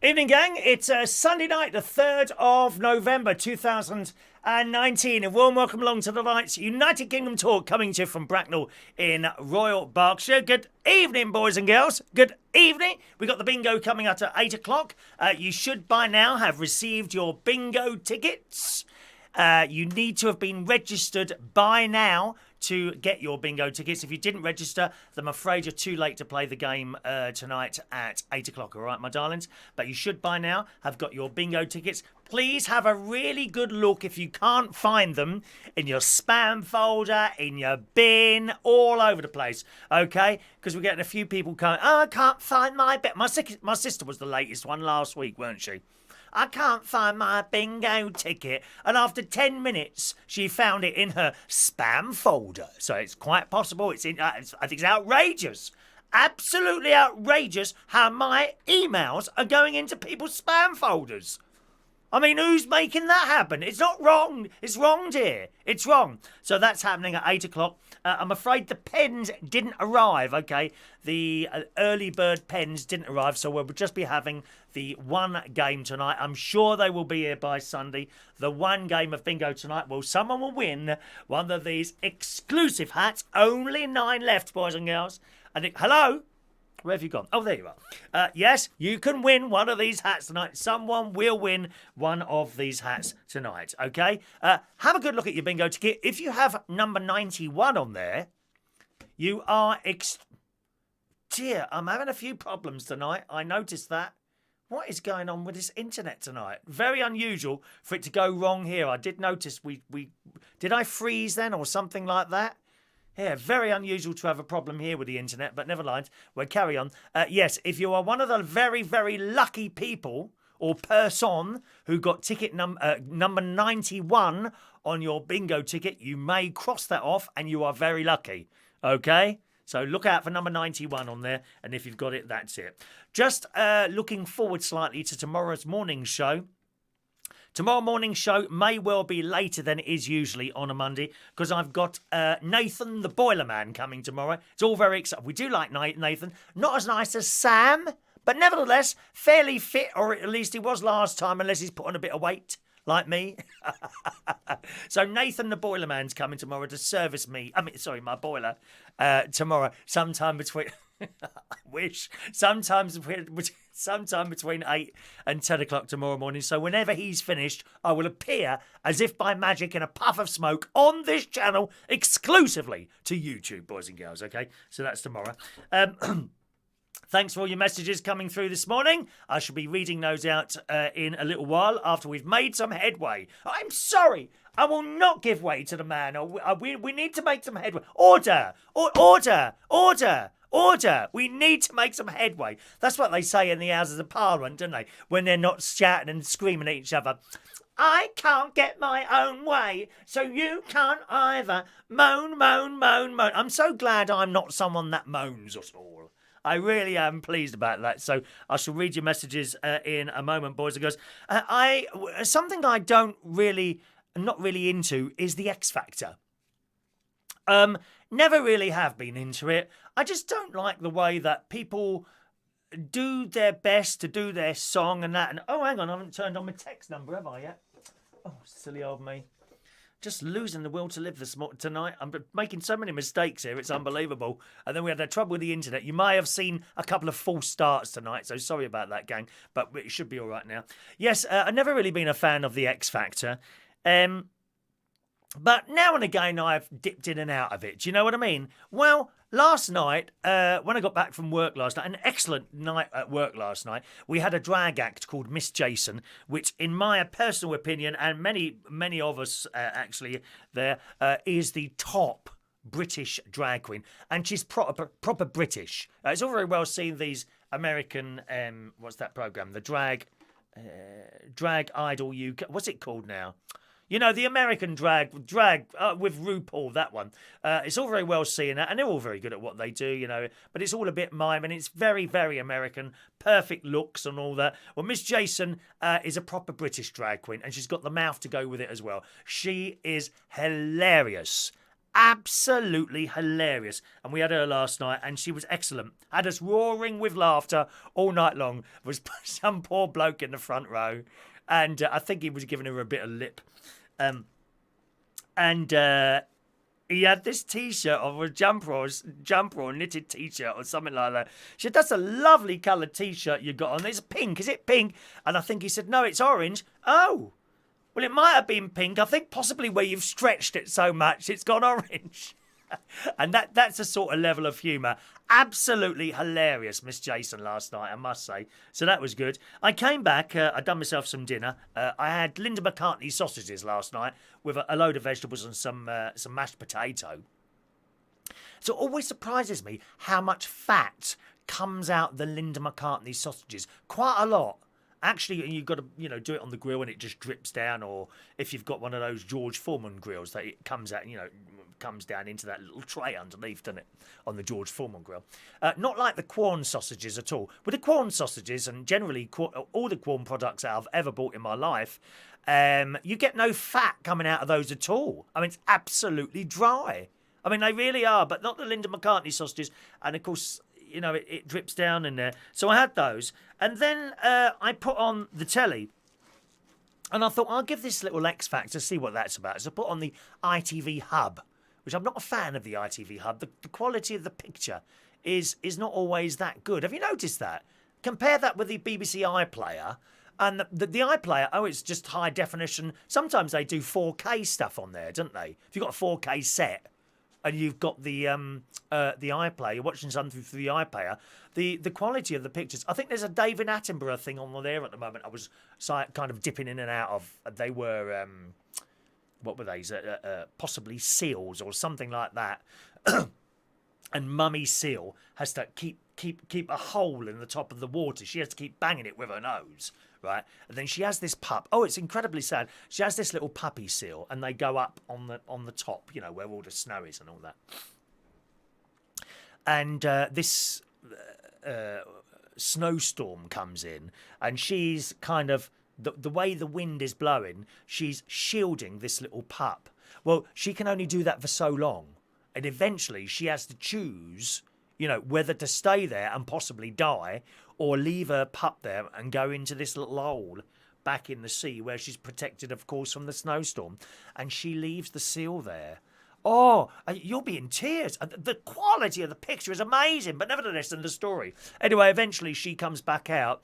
Evening, gang. It's Sunday night, the 3rd of November 2019. A warm welcome along to the Lights United Kingdom tour coming to you from Bracknell in Royal Berkshire. Good evening, boys and girls. Good evening. We got the bingo coming up at 8 o'clock. You should by now have received your bingo tickets. You need to have been registered by now to get your bingo tickets. If you didn't register, then I'm afraid you're too late to play the game tonight at 8 o'clock, all right, my darlings? But you should by now have got your bingo tickets. Please have a really good look if you can't find them in your spam folder, in your bin, all over the place, okay? Because we're getting a few people going, oh, I can't find my bin. My sister was the latest one last week, weren't she? I can't find my bingo ticket. And after 10 minutes, she found it in her spam folder. So it's quite possible. I think it's outrageous. Absolutely outrageous how my emails are going into people's spam folders. I mean, who's making that happen? It's not wrong. It's wrong, dear. It's wrong. So that's happening at 8 o'clock. I'm afraid the pens didn't arrive, okay? The early bird pens didn't arrive, so we'll just be having the one game tonight. I'm sure they will be here by Sunday. The one game of bingo tonight. Well, someone will win one of these exclusive hats. Only 9 left, boys and girls. And hello? Where have you gone? Oh, there you are. Yes, you can win one of these hats tonight. Someone will win one of these hats tonight, okay? Have a good look at your bingo ticket. If you have number 91 on there, you are... Dear, I'm having a few problems tonight. I noticed that. What is going on with this internet tonight? Very unusual for it to go wrong here. I did notice we did I freeze then or something like that? Yeah, very unusual to have a problem here with the internet, but never mind. We'll carry on. Yes, if you are one of the very, very lucky people or person who got ticket number 91 on your bingo ticket, you may cross that off and you are very lucky. Okay? So look out for number 91 on there, and if you've got it, that's it. Just looking forward slightly to tomorrow's morning show. Tomorrow morning's show may well be later than it is usually on a Monday because I've got Nathan the Boiler Man coming tomorrow. It's all very exciting. We do like Nathan. Not as nice as Sam, but nevertheless fairly fit, or at least he was last time, unless he's put on a bit of weight like me. So Nathan the Boiler Man's coming tomorrow to service me. My boiler tomorrow sometime between... I wish. Sometime between 8 and 10 o'clock tomorrow morning. So whenever he's finished, I will appear as if by magic in a puff of smoke on this channel exclusively to YouTube, boys and girls. Okay, so that's tomorrow. Thanks for all your messages coming through this morning. I shall be reading those out in a little while after we've made some headway. I'm sorry. I will not give way to the man. We need to make some headway. Order. Order! We need to make some headway. That's what they say in the Houses of Parliament, don't they? When they're not shouting and screaming at each other. I can't get my own way, so you can't either. Moan, moan, moan, moan. I'm so glad I'm not someone that moans at all. I really am pleased about that. So I shall read your messages in a moment, boys and girls. Something I not really into is the X Factor. Never really have been into it. I just don't like the way that people do their best to do their song and that. And oh, hang on, I haven't turned on my text number, have I yet? Oh, silly old me. Just losing the will to live tonight. I'm making so many mistakes here, it's unbelievable. And then we had the trouble with the internet. You may have seen a couple of false starts tonight, so sorry about that, gang. But it should be all right now. Yes, I've never really been a fan of the X Factor. But now and again, I've dipped in and out of it. Do you know what I mean? Well, last night, when I got back from work last night, an excellent night at work last night, we had a drag act called Miss Jason, which in my personal opinion, and many of us actually there, is the top British drag queen. And she's proper British. It's all very well seeing these American, what's that programme? The Drag Idol UK. What's it called now? You know, the American drag with RuPaul, that one. It's all very well seeing that, and they're all very good at what they do, you know, but it's all a bit mime, and it's very, very American, perfect looks and all that. Well, Miss Jason is a proper British drag queen, and she's got the mouth to go with it as well. She is hilarious. Absolutely hilarious. And we had her last night, and she was excellent. Had us roaring with laughter all night long. There was some poor bloke in the front row, and I think he was giving her a bit of lip. And he had this T-shirt or a jumper or knitted T-shirt or something like that. She said, "That's a lovely coloured T-shirt you got on. It's pink. Is it pink?" And I think he said, "No, it's orange." Oh. Well, it might have been pink. I think possibly where you've stretched it so much, it's gone orange. And that's a sort of level of humour. Absolutely hilarious, Miss Jason, last night, I must say. So that was good. I came back. I'd done myself some dinner. I had Linda McCartney sausages last night with a load of vegetables and some mashed potato. So it always surprises me how much fat comes out the Linda McCartney sausages. Quite a lot. Actually, you've got to, do it on the grill and it just drips down, or if you've got one of those George Foreman grills, that it comes out, comes down into that little tray underneath, doesn't it, on the George Foreman grill. Not like the Quorn sausages at all. With the Quorn sausages, and generally all the Quorn products that I've ever bought in my life, you get no fat coming out of those at all. I mean, it's absolutely dry. I mean, they really are, but not the Linda McCartney sausages. And of course, it drips down in there. So I had those. And then I put on the telly. And I thought, I'll give this little X Factor, see what that's about. So I put on the ITV Hub, which I'm not a fan of the ITV Hub. The quality of the picture is not always that good. Have you noticed that? Compare that with the BBC iPlayer. And the iPlayer, it's just high definition. Sometimes they do 4K stuff on there, don't they? If you've got a 4K set, and you've got the iPlayer, you're watching something through the iPlayer, the quality of the pictures. I think there's a David Attenborough thing on there at the moment. I was kind of dipping in and out of. They were, what were they? Possibly seals or something like that. And Mummy Seal has to keep a hole in the top of the water. She has to keep banging it with her nose. Right, and then she has this pup. Oh, it's incredibly sad. She has this little puppy seal, and they go up on the top, where all the snow is and all that. And this snowstorm comes in, and she's kind of the way the wind is blowing. She's shielding this little pup. Well, she can only do that for so long, and eventually she has to choose, whether to stay there and possibly die, or leave her pup there and go into this little hole back in the sea where she's protected, of course, from the snowstorm. And she leaves the seal there. Oh, you'll be in tears. The quality of the picture is amazing, but nevertheless, in the story. Anyway, eventually she comes back out,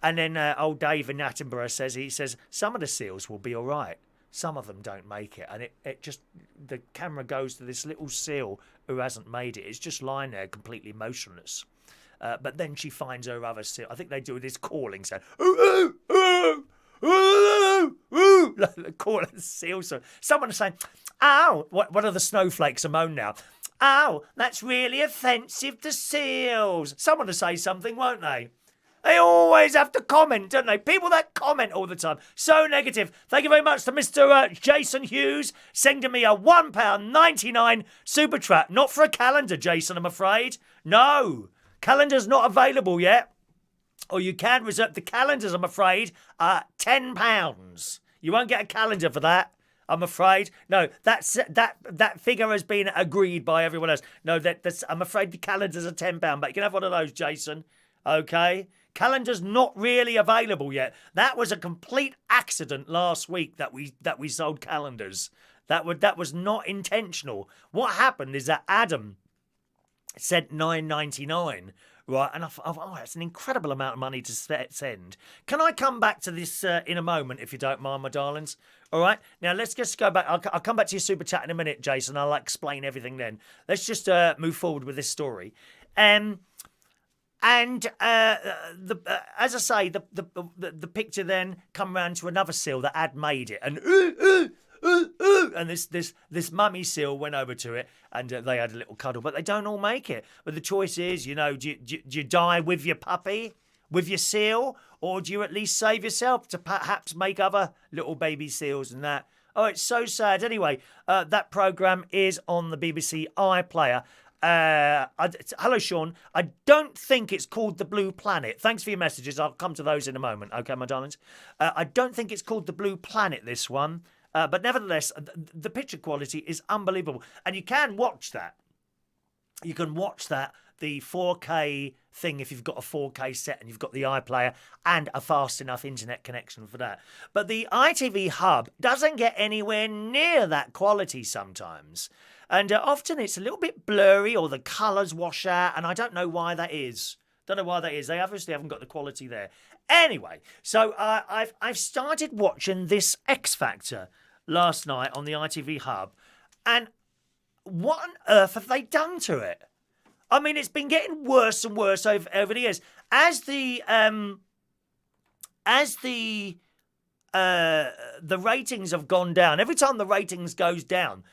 and then old Dave in Attenborough says, some of the seals will be all right. Some of them don't make it. And it just, the camera goes to this little seal who hasn't made it. It's just lying there completely motionless. But then she finds her other seal. I think they do this calling sound. Ooh, ooh, ooh, ooh, ooh. Like calling the seal. So someone is saying, "Ow!" What are the snowflakes are moan now? "Ow, that's really offensive to seals." Someone will say something, won't they? They always have to comment, don't they? People that comment all the time. So negative. Thank you very much to Mr. Jason Hughes sending me a £1.99 super chat. Not for a calendar, Jason, I'm afraid. No. Calendar's not available yet. Or you can reserve the calendars, I'm afraid, are £10. You won't get a calendar for that, I'm afraid. No, that figure has been agreed by everyone else. No, that's I'm afraid the calendars are £10, but you can have one of those, Jason. Okay? Calendar's not really available yet. That was a complete accident last week that we sold calendars. That was not intentional. What happened is that Adam said $9.99, right? And I thought, that's an incredible amount of money to send. Can I come back to this in a moment, if you don't mind, my darlings? All right? Now, let's just go back. I'll come back to your super chat in a minute, Jason. I'll explain everything then. Let's just move forward with this story. As I say, the picture then come round to another seal that had made it, and and this mummy seal went over to it, and they had a little cuddle, but they don't all make it. But the choice is, do you die with your puppy, with your seal, or do you at least save yourself to perhaps make other little baby seals and that? Oh, it's so sad. Anyway, that programme is on the BBC iPlayer. Hello, Sean. I don't think it's called The Blue Planet. Thanks for your messages. I'll come to those in a moment. Okay, my darlings. I don't think it's called The Blue Planet, this one. But nevertheless, the picture quality is unbelievable. And you can watch that. You can watch that, the 4K thing, if you've got a 4K set and you've got the iPlayer and a fast enough internet connection for that. But the ITV Hub doesn't get anywhere near that quality sometimes. And often it's a little bit blurry or the colours wash out, and I don't know why that is. Don't know why that is. They obviously haven't got the quality there. Anyway, so I've started watching this X Factor last night on the ITV Hub, and what on earth have they done to it? I mean, it's been getting worse and worse over the years. As the ratings have gone down, every time the ratings goes down,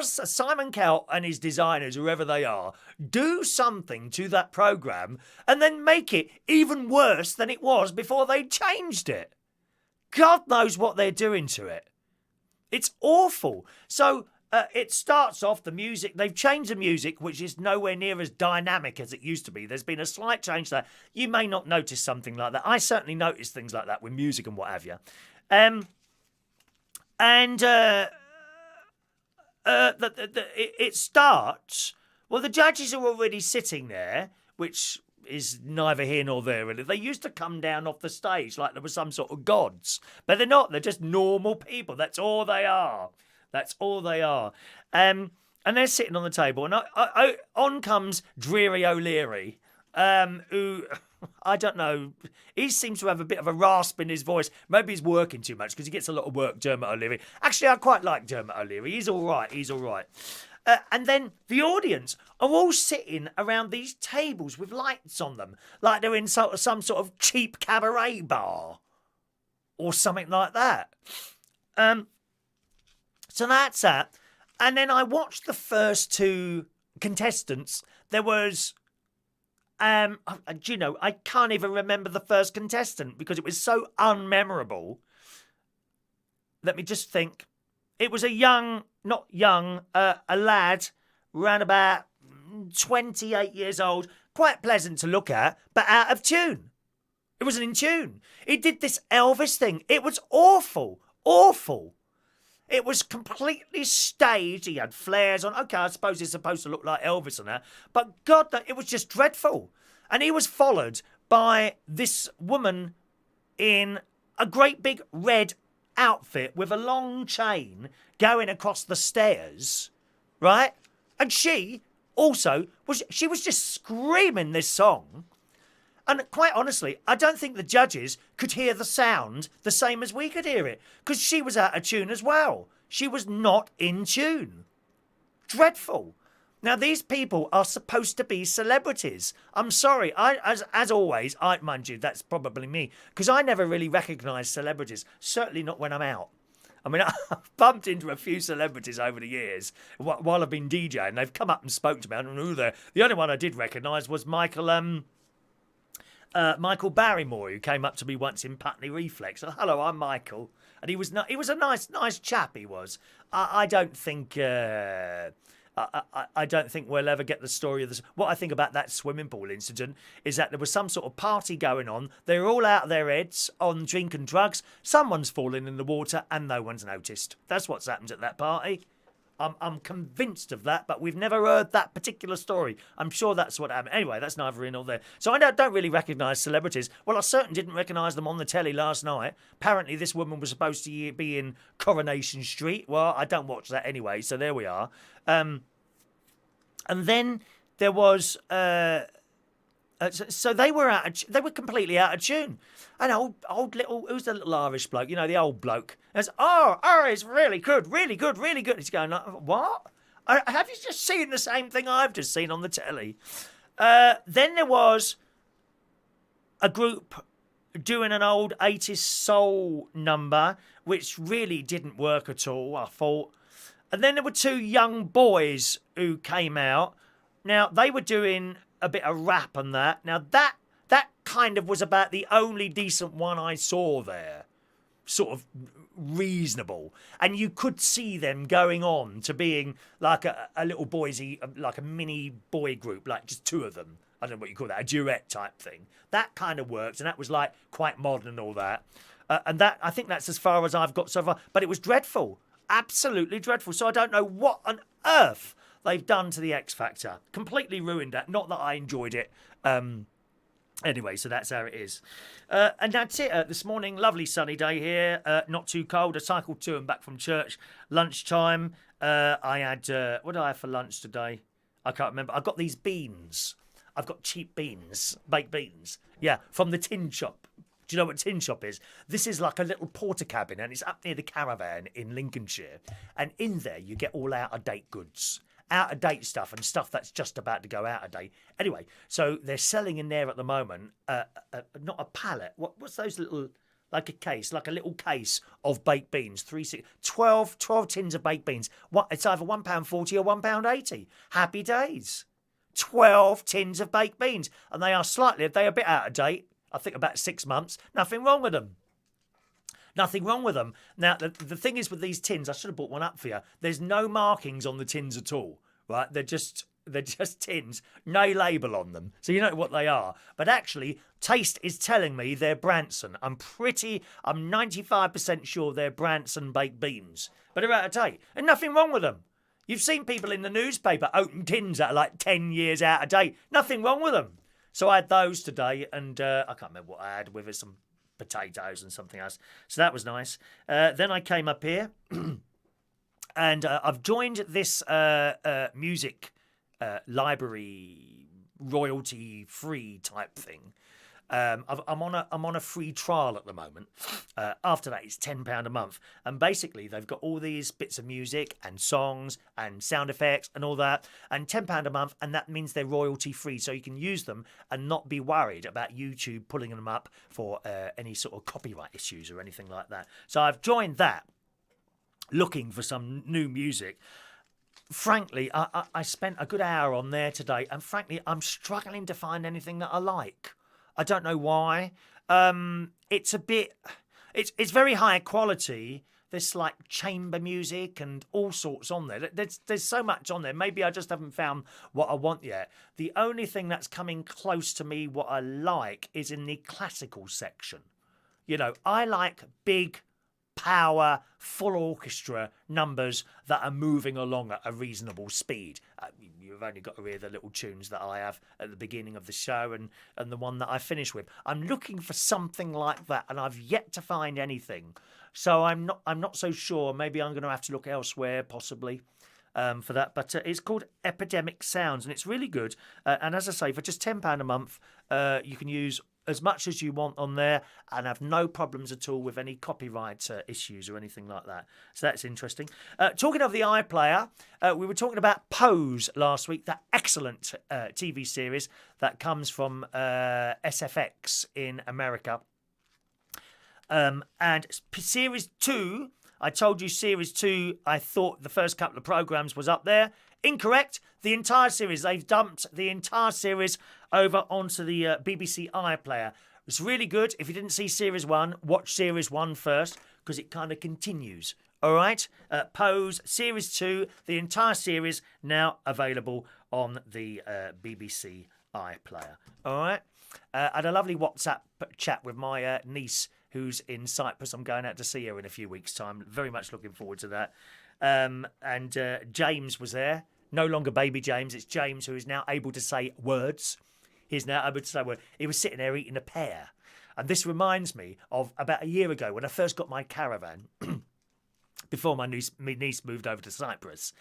Simon Cowell and his designers, whoever they are, do something to that programme and then make it even worse than it was before they changed it. God knows what they're doing to it. It's awful. So it starts off, the music, they've changed the music, which is nowhere near as dynamic as it used to be. There's been a slight change there. You may not notice something like that. I certainly notice things like that with music and what have you. It starts, well, the judges are already sitting there, which is neither here nor there, really. They used to come down off the stage like there were some sort of gods, but they're not. They're just normal people. That's all they are. That's all they are. And they're sitting on the table, and on comes Dreary O'Leary, who, I don't know, he seems to have a bit of a rasp in his voice. Maybe he's working too much because he gets a lot of work, Dermot O'Leary. Actually, I quite like Dermot O'Leary. He's all right. And then the audience are all sitting around these tables with lights on them, like they're in some sort of cheap cabaret bar or something like that. So that's that. And then I watched the first two contestants. There was, I can't even remember the first contestant because it was so unmemorable. Let me just think. It was a lad, around about 28 years old, quite pleasant to look at, but out of tune. It wasn't in tune. He did this Elvis thing. It was awful. It was completely staged. He had flares on. Okay, I suppose it's supposed to look like Elvis and that. But God, it was just dreadful. And he was followed by this woman in a great big red outfit with a long chain going across the stairs, right? And she also was just screaming this song. And quite honestly, I don't think the judges could hear the sound the same as we could hear it, because she was out of tune as well. She was not in tune. Dreadful. Now, these people are supposed to be celebrities. I'm sorry. As always, mind you, that's probably me, because I never really recognise celebrities, certainly not when I'm out. I mean, I've bumped into a few celebrities over the years while I've been DJing. They've come up and spoke to me. I don't know who they're. The only one I did recognise was Michael Barrymore, who came up to me once in Putney Reflex. Hello, I'm Michael, and he was a nice chap. He was. I don't think we'll ever get the story of this. What I think about that swimming pool incident is that there was some sort of party going on. They're all out of their heads on drink and drugs. Someone's fallen in the water and no one's noticed. That's what's happened at that party. I'm convinced of that, but we've never heard that particular story. I'm sure that's what happened. Anyway, that's neither here nor there. So I don't really recognise celebrities. Well, I certainly didn't recognise them on the telly last night. Apparently, this woman was supposed to be in Coronation Street. Well, I don't watch that anyway, so there we are. And then there was... so they were completely out of tune. And old little, who's the little Irish bloke? You know, the old bloke. It's it's really good. He's going like, what? Have you just seen the same thing I've just seen on the telly? Then there was a group doing an old 80s soul number, which really didn't work at all, I thought. And then there were two young boys who came out. Now, they were doing a bit of rap and that. Now, that kind of was about the only decent one I saw there. Sort of reasonable. And you could see them going on to being like a little boysy, like a mini boy group, like just two of them. I don't know what you call that, a duet type thing. That kind of worked, and that was like quite modern and all that. And that, I think that's as far as I've got so far. But it was dreadful. Absolutely dreadful. So I don't know what on earth they've done to the X Factor. Completely ruined that. Not that I enjoyed it. Anyway, so that's how it is. And that's it. This morning, lovely sunny day here. Not too cold. I cycled to and back from church. Lunchtime. I had... what did I have for lunch today? I can't remember. I've got these beans. I've got cheap beans. Baked beans. Yeah, from the tin shop. Do you know what tin shop is? This is like a little porter cabin, and it's up near the caravan in Lincolnshire. And in there, you get all out-of-date goods. Out-of-date stuff and stuff that's just about to go out of date. Anyway, so they're selling in there at the moment, not a pallet. What's those little, like a case, like a little case of baked beans, 12 tins of baked beans. It's either £1.40 or £1.80. Happy days. 12 tins of baked beans. And they are a bit out of date. I think about 6 months. Nothing wrong with them. Nothing wrong with them. Now, the thing is with these tins, I should have bought one up for you. There's no markings on the tins at all, right? They're just tins, no label on them. So you know what they are. But actually, taste is telling me they're Branson. I'm 95% sure they're Branson baked beans. But they're out of date. And nothing wrong with them. You've seen people in the newspaper open tins that are like 10 years out of date. Nothing wrong with them. So I had those today, and I can't remember what I had with it, some potatoes and something else. So that was nice. Then I came up here, and I've joined this music library royalty-free type thing. I'm on a free trial at the moment. After that, it's £10 a month, and basically they've got all these bits of music and songs and sound effects and all that, and £10 a month, and that means they're royalty free, so you can use them and not be worried about YouTube pulling them up for any sort of copyright issues or anything like that. So I've joined that, looking for some new music. Frankly, I spent a good hour on there today, and frankly, I'm struggling to find anything that I like. I don't know why. It's very high quality. There's like chamber music and all sorts on there. There's so much on there. Maybe I just haven't found what I want yet. The only thing that's coming close to me what I like is in the classical section. You know, I like big, power, full orchestra numbers that are moving along at a reasonable speed. You've only got to hear the little tunes that I have at the beginning of the show and the one that I finish with. I'm looking for something like that, and I've yet to find anything. So I'm not so sure. Maybe I'm going to have to look elsewhere, possibly, for that. But it's called Epidemic Sounds, and it's really good. And as I say, for just £10 a month, you can use as much as you want on there and have no problems at all with any copyright issues or anything like that. So that's interesting. Talking of the iPlayer, we were talking about Pose last week, that excellent TV series that comes from SFX in America. And Series 2, I told you Series 2, I thought the first couple of programmes was up there. Incorrect. The entire series, they've dumped the entire series over onto the BBC iPlayer. It's really good. If you didn't see Series 1, watch Series 1 first, because it kind of continues. All right? Pose, Series 2, the entire series now available on the BBC iPlayer. All right? I had a lovely WhatsApp chat with my niece who's in Cyprus. I'm going out to see her in a few weeks' time. Very much looking forward to that. And James was there. No longer baby James. It's James who is now able to say words. He's now able to say words. He was sitting there eating a pear. And this reminds me of about a year ago when I first got my caravan. Before my niece moved over to Cyprus.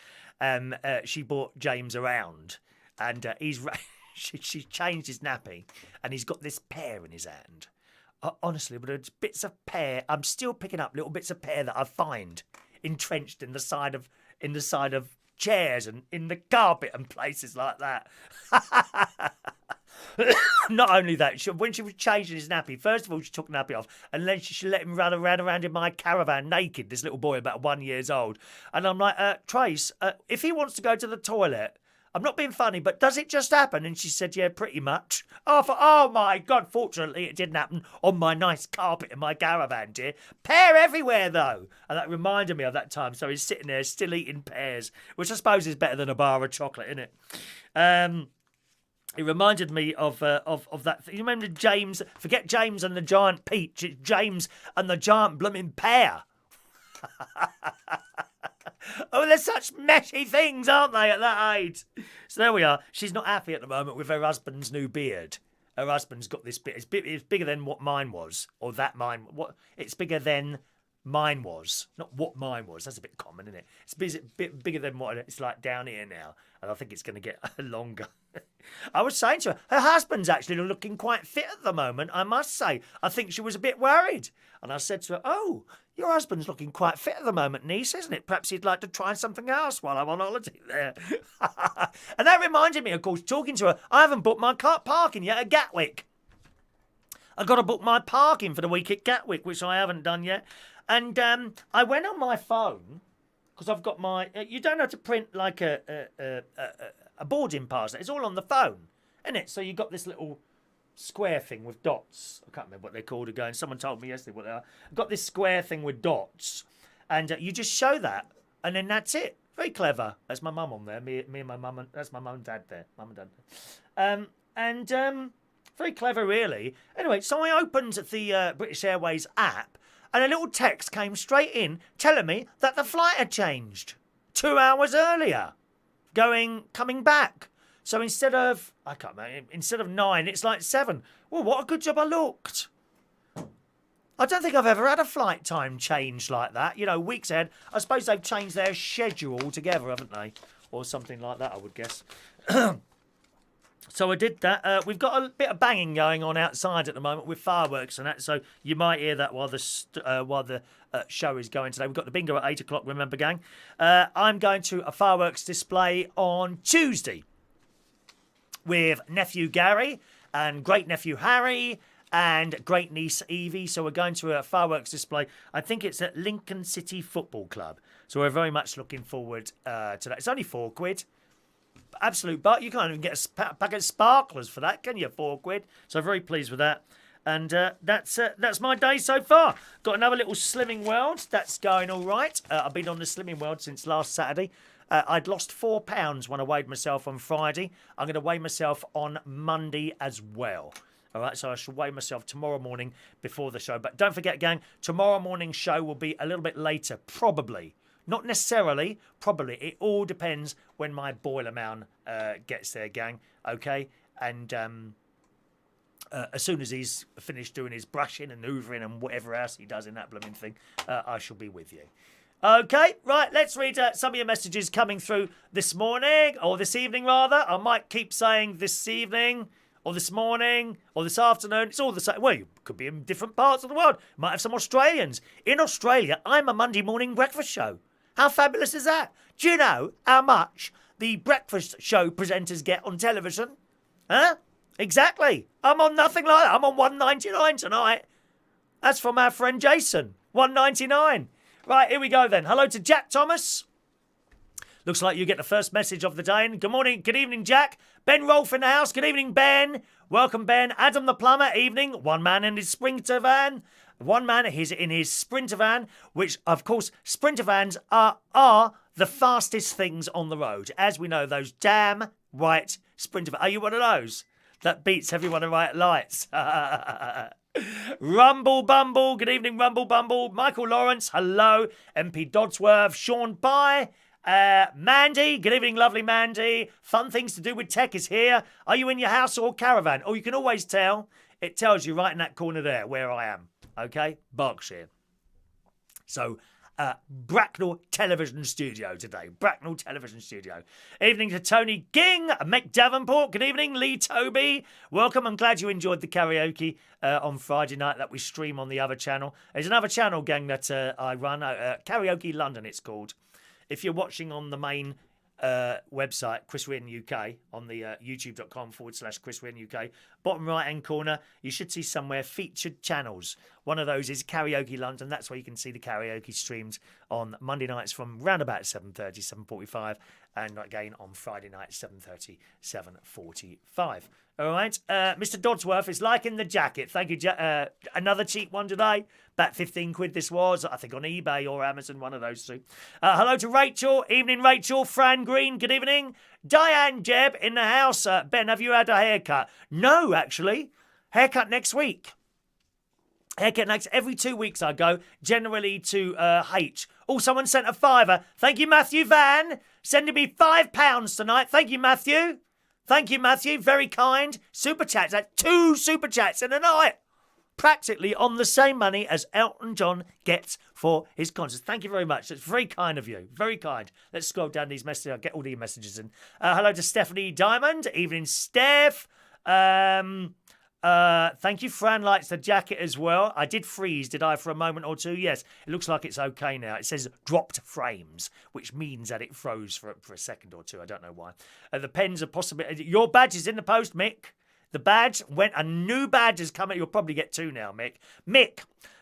She brought James around. And she changed his nappy. And he's got this pear in his hand. Honestly, but it's bits of pear. I'm still picking up little bits of pear that I find entrenched in the side of chairs and in the carpet and places like that. Not only that, when she was changing his nappy, first of all she took the nappy off, and then she let him run around in my caravan naked. This little boy about 1 year old, and I'm like, Trace, if he wants to go to the toilet. I'm not being funny, but does it just happen? And she said, yeah, pretty much. Oh my God, fortunately it didn't happen on my nice carpet in my caravan, dear. Pear everywhere, though. And that reminded me of that time. So he's sitting there still eating pears, which I suppose is better than a bar of chocolate, isn't it? It reminded me of that. You remember James? Forget James and the giant peach. It's James and the giant blooming pear. Oh, they're such meshy things, aren't they, at that age? So there we are. She's not happy at the moment with her husband's new beard. Her husband's got this bit. It's bigger than what mine was, or that mine. What? It's bigger than mine was, not what mine was. That's a bit common, isn't it? It's a bit bigger than what it's like down here now, and I think it's going to get longer. I was saying to her husband's actually looking quite fit at the moment, I must say. I think she was a bit worried. And I said to her, oh, your husband's looking quite fit at the moment, niece, isn't it? Perhaps he'd like to try something else while I'm on holiday there. And that reminded me, of course, talking to her, I haven't booked my car parking yet at Gatwick. I've got to book my parking for the week at Gatwick, which I haven't done yet. And I went on my phone, because I've got my... you don't have to print like a boarding pass. It's all on the phone, isn't it? So you've got this little square thing with dots. I can't remember what they're called again. Someone told me yesterday what they are. I've got this square thing with dots, and you just show that, and then that's it. Very clever. That's my mum on there. Me and my mum. That's my mum and dad there. Mum and dad. Very clever, really. Anyway, so I opened the British Airways app, and a little text came straight in telling me that the flight had changed 2 hours earlier, coming back. So instead of 9, it's like 7. Well, what a good job I looked. I don't think I've ever had a flight time change like that. You know, weeks ahead. I suppose they've changed their schedule altogether, haven't they? Or something like that, I would guess. So I did that. We've got a bit of banging going on outside at the moment with fireworks and that, so you might hear that while the show is going today. We've got the bingo at 8 o'clock, remember, gang? I'm going to a fireworks display on Tuesday with nephew Gary and great-nephew Harry and great-niece Evie. So we're going to a fireworks display. I think it's at Lincoln City Football Club. So we're very much looking forward to that. It's only £4. Absolute butt. You can't even get a packet of sparklers for that, can you? £4. So very pleased with that. And that's my day so far. Got another little Slimming World. That's going all right. I've been on the Slimming World since last Saturday. I'd lost £4 when I weighed myself on Friday. I'm going to weigh myself on Monday as well. All right, so I shall weigh myself tomorrow morning before the show. But don't forget, gang, tomorrow morning's show will be a little bit later, probably. Not necessarily, probably. It all depends when my boiler man gets there, gang. Okay? And as soon as he's finished doing his brushing and hoovering and whatever else he does in that blooming thing, I shall be with you. Okay, right, let's read some of your messages coming through this morning, or this evening rather. I might keep saying this evening, or this morning, or this afternoon. It's all the same. Well, you could be in different parts of the world. Might have some Australians. In Australia, I'm a Monday morning breakfast show. How fabulous is that? Do you know how much the breakfast show presenters get on television? Huh? Exactly. I'm on nothing like that. I'm on $1.99 tonight. That's from our friend Jason. $1.99. Right, here we go then. Hello to Jack Thomas. Looks like you get the first message of the day. Good morning, good evening, Jack. Ben Rolfe in the house. Good evening, Ben. Welcome, Ben. Adam the plumber. Evening. One man in his Sprinter van. One man is in his Sprinter van, which, of course, Sprinter vans are the fastest things on the road. As we know, those damn white Sprinter vans. Are you one of those that beats everyone at white lights? Rumble Bumble. Good evening, Rumble Bumble. Michael Lawrence. Hello. MP Dodsworth. Sean Pye. Mandy. Good evening, lovely Mandy. Fun things to do with tech is here. Are you in your house or caravan? Oh, you can always tell. It tells you right in that corner there where I am. Okay, Berkshire. So, Bracknell Television Studio today. Bracknell Television Studio. Evening to Tony Ging, Mick Davenport. Good evening, Lee Toby. Welcome. I'm glad you enjoyed the karaoke on Friday night that we stream on the other channel. There's another channel, gang, that I run. Karaoke London, it's called. If you're watching on the main website, Chris Wynn UK, on the youtube.com/Chris Wynn UK, bottom right hand corner, you should see somewhere featured channels. One of those is Karaoke London. That's where you can see the karaoke streams on Monday nights from round about 7:30, 7:45, and again on Friday night, 7:30, 7:45. All right. Mr. Dodsworth is liking the jacket. Thank you. Another cheap one today. About 15 quid this was. I think on eBay or Amazon, one of those two. Hello to Rachel. Evening, Rachel. Fran Green, good evening. Diane Jeb in the house. Ben, have you had a haircut? No, actually. Haircut next week. Haircut next. Every 2 weeks I go, generally to H. Oh, someone sent a fiver. Thank you, Matthew Van. Sending me £5 tonight. Thank you, Matthew. Thank you, Matthew. Very kind. Super chats. That's 2 super chats in a night. Practically on the same money as Elton John gets for his concerts. Thank you very much. That's very kind of you. Very kind. Let's scroll down these messages. I'll get all these messages in. Hello to Stephanie Diamond. Evening, Steph. Thank you. Fran likes the jacket as well. I did freeze, did I, for a moment or two? Yes. It looks like it's okay now. It says dropped frames, which means that it froze for a second or two. I don't know why. The pens are possibly... Your badge is in the post, Mick. The badge went... A new badge has come. You'll probably get 2 now, Mick. Mick,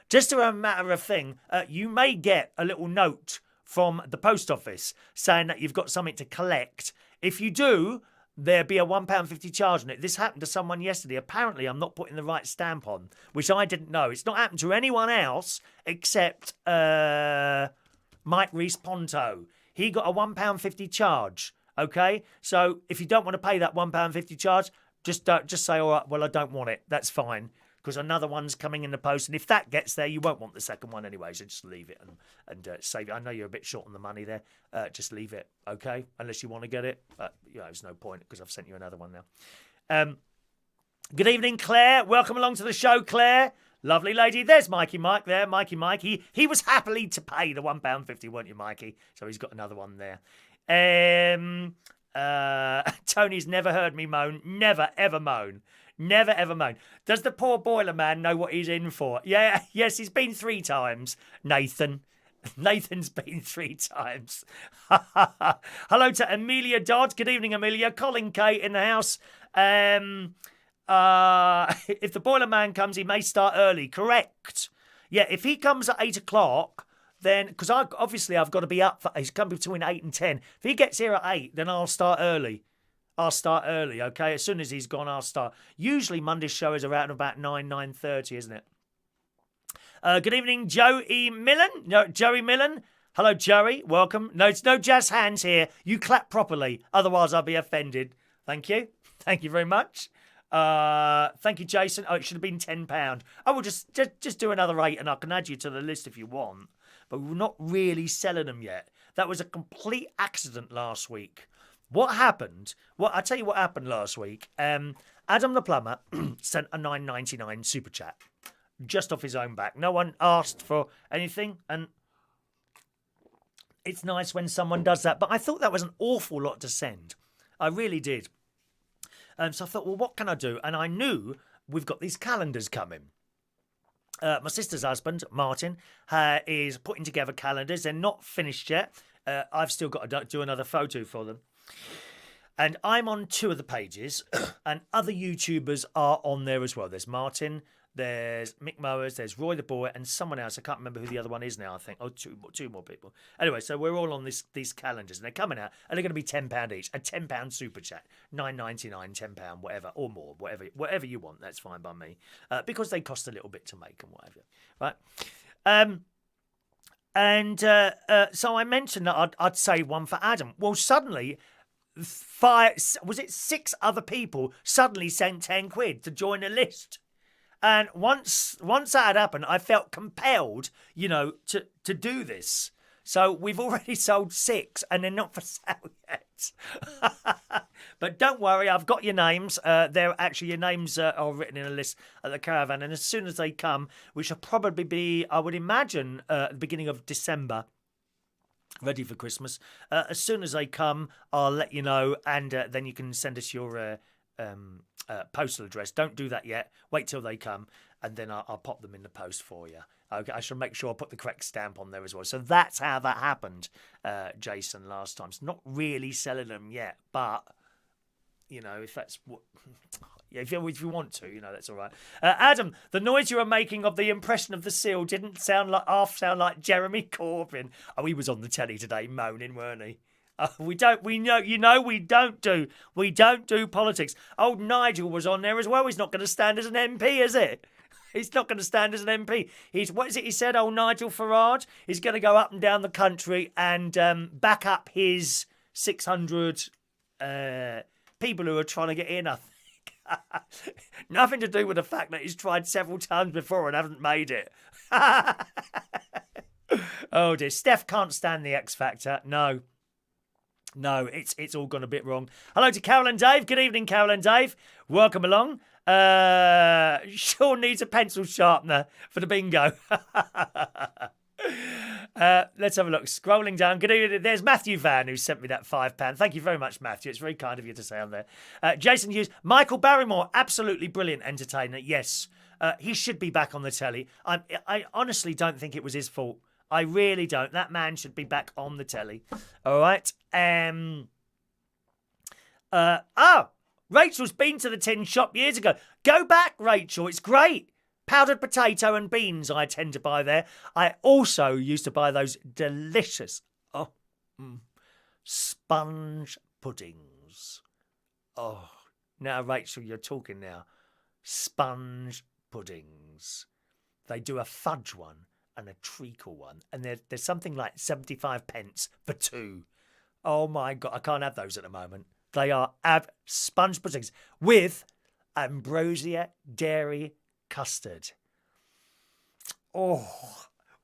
just a matter of thing, you may get a little note from the post office saying that you've got something to collect. If you do... There'd be a £1.50 charge on it. This happened to someone yesterday. Apparently, I'm not putting the right stamp on, which I didn't know. It's not happened to anyone else except Mike Reese-Ponto. He got a £1.50 charge, okay? So if you don't want to pay that £1.50 charge, just say, all right, well, I don't want it. That's fine, because another one's coming in the post. And if that gets there, you won't want the second one anyway. So just leave it and save it. I know you're a bit short on the money there. Just leave it, okay? Unless you want to get it. But, there's no point because I've sent you another one now. Good evening, Claire. Welcome along to the show, Claire. Lovely lady. There's Mikey Mike there. Mikey Mike. He was happily to pay the £1.50, weren't you, Mikey? So he's got another one there. Tony's never heard me moan. Never, ever moan. Never, ever moan. Does the poor boiler man know what he's in for? Yeah, yes, he's been 3 times, Nathan. Nathan's been 3 times. Hello to Amelia Dodd. Good evening, Amelia. Colin K in the house. If the boiler man comes, he may start early. Correct. Yeah, if he comes at 8 o'clock, then, because I've got to be up, he's coming between 8 and 10. If he gets here at 8, then I'll start early. Okay? As soon as he's gone, I'll start. Usually Monday's show is around about 9:30, isn't it? Good evening, Joey Millen. No, Joey Millen. Hello, Joey. Welcome. No, it's no jazz hands here. You clap properly. Otherwise, I'll be offended. Thank you. Thank you very much. Thank you, Jason. Oh, it should have been £10. I will just do another 8 and I can add you to the list if you want. But we're not really selling them yet. That was a complete accident last week. What happened? Well, I'll tell you what happened last week. Adam the plumber sent a $9.99 super chat just off his own back. No one asked for anything, and it's nice when someone does that. But I thought that was an awful lot to send. I really did. So I thought, well, what can I do? And I knew we've got these calendars coming. My sister's husband, Martin, is putting together calendars. They're not finished yet. I've still got to do another photo for them. And I'm on 2 of the pages, and other YouTubers are on there as well. There's Martin, there's Mick Mowers, there's Roy the Boy, and someone else. I can't remember who the other one is now, I think. Oh, two more people. Anyway, so we're all on these calendars, and they're coming out, and they're going to be £10 each. A £10 super chat, $9.99, £10, whatever, or more, whatever you want. That's fine by me, because they cost a little bit to make and whatever, right? So I mentioned that I'd say one for Adam. Well, suddenly, 6 other people suddenly sent 10 quid to join a list. And once that had happened, I felt compelled, to do this. So we've already sold 6 and they're not for sale yet. But don't worry, I've got your names. Your names are written in a list at the caravan. And as soon as they come, which will probably be, I would imagine, at the beginning of December, ready for Christmas. As soon as they come, I'll let you know, and then you can send us your postal address. Don't do that yet. Wait till they come, and then I'll pop them in the post for you. Okay, I shall make sure I put the correct stamp on there as well. So that's how that happened, Jason, last time. It's not really selling them yet, but if that's what. Yeah, if you want to, that's all right. Adam, the noise you were making of the impression of the seal didn't sound like Jeremy Corbyn. Oh, he was on the telly today moaning, weren't he? We don't. We know. You know, we don't do. We don't do politics. Old Nigel was on there as well. He's not going to stand as an MP, is it? He's not going to stand as an MP. What is it he said? Old Nigel Farage. He's going to go up and down the country and back up his 600 people who are trying to get in. I think nothing to do with the fact that he's tried several times before and hasn't made it. Oh dear, Steph can't stand the X Factor. No, it's all gone a bit wrong. Hello to Carol and Dave. Good evening, Carol and Dave. Welcome along. Sean needs a pencil sharpener for the bingo. Let's have a look. Scrolling down. Good evening. There's Matthew Van who sent me that £5. Thank you very much, Matthew. It's very kind of you to say on there. Jason Hughes. Michael Barrymore. Absolutely brilliant entertainer. Yes. He should be back on the telly. I honestly don't think it was his fault. I really don't. That man should be back on the telly. All right. Rachel's been to the tin shop years ago. Go back, Rachel. It's great. Powdered potato and beans I tend to buy there. I also used to buy those delicious sponge puddings. Oh, now, Rachel, you're talking now. Sponge puddings. They do a fudge one and a treacle one. And there's something like 75 pence for two. Oh, my God. I can't have those at the moment. They are sponge puddings with ambrosia dairy custard. Oh,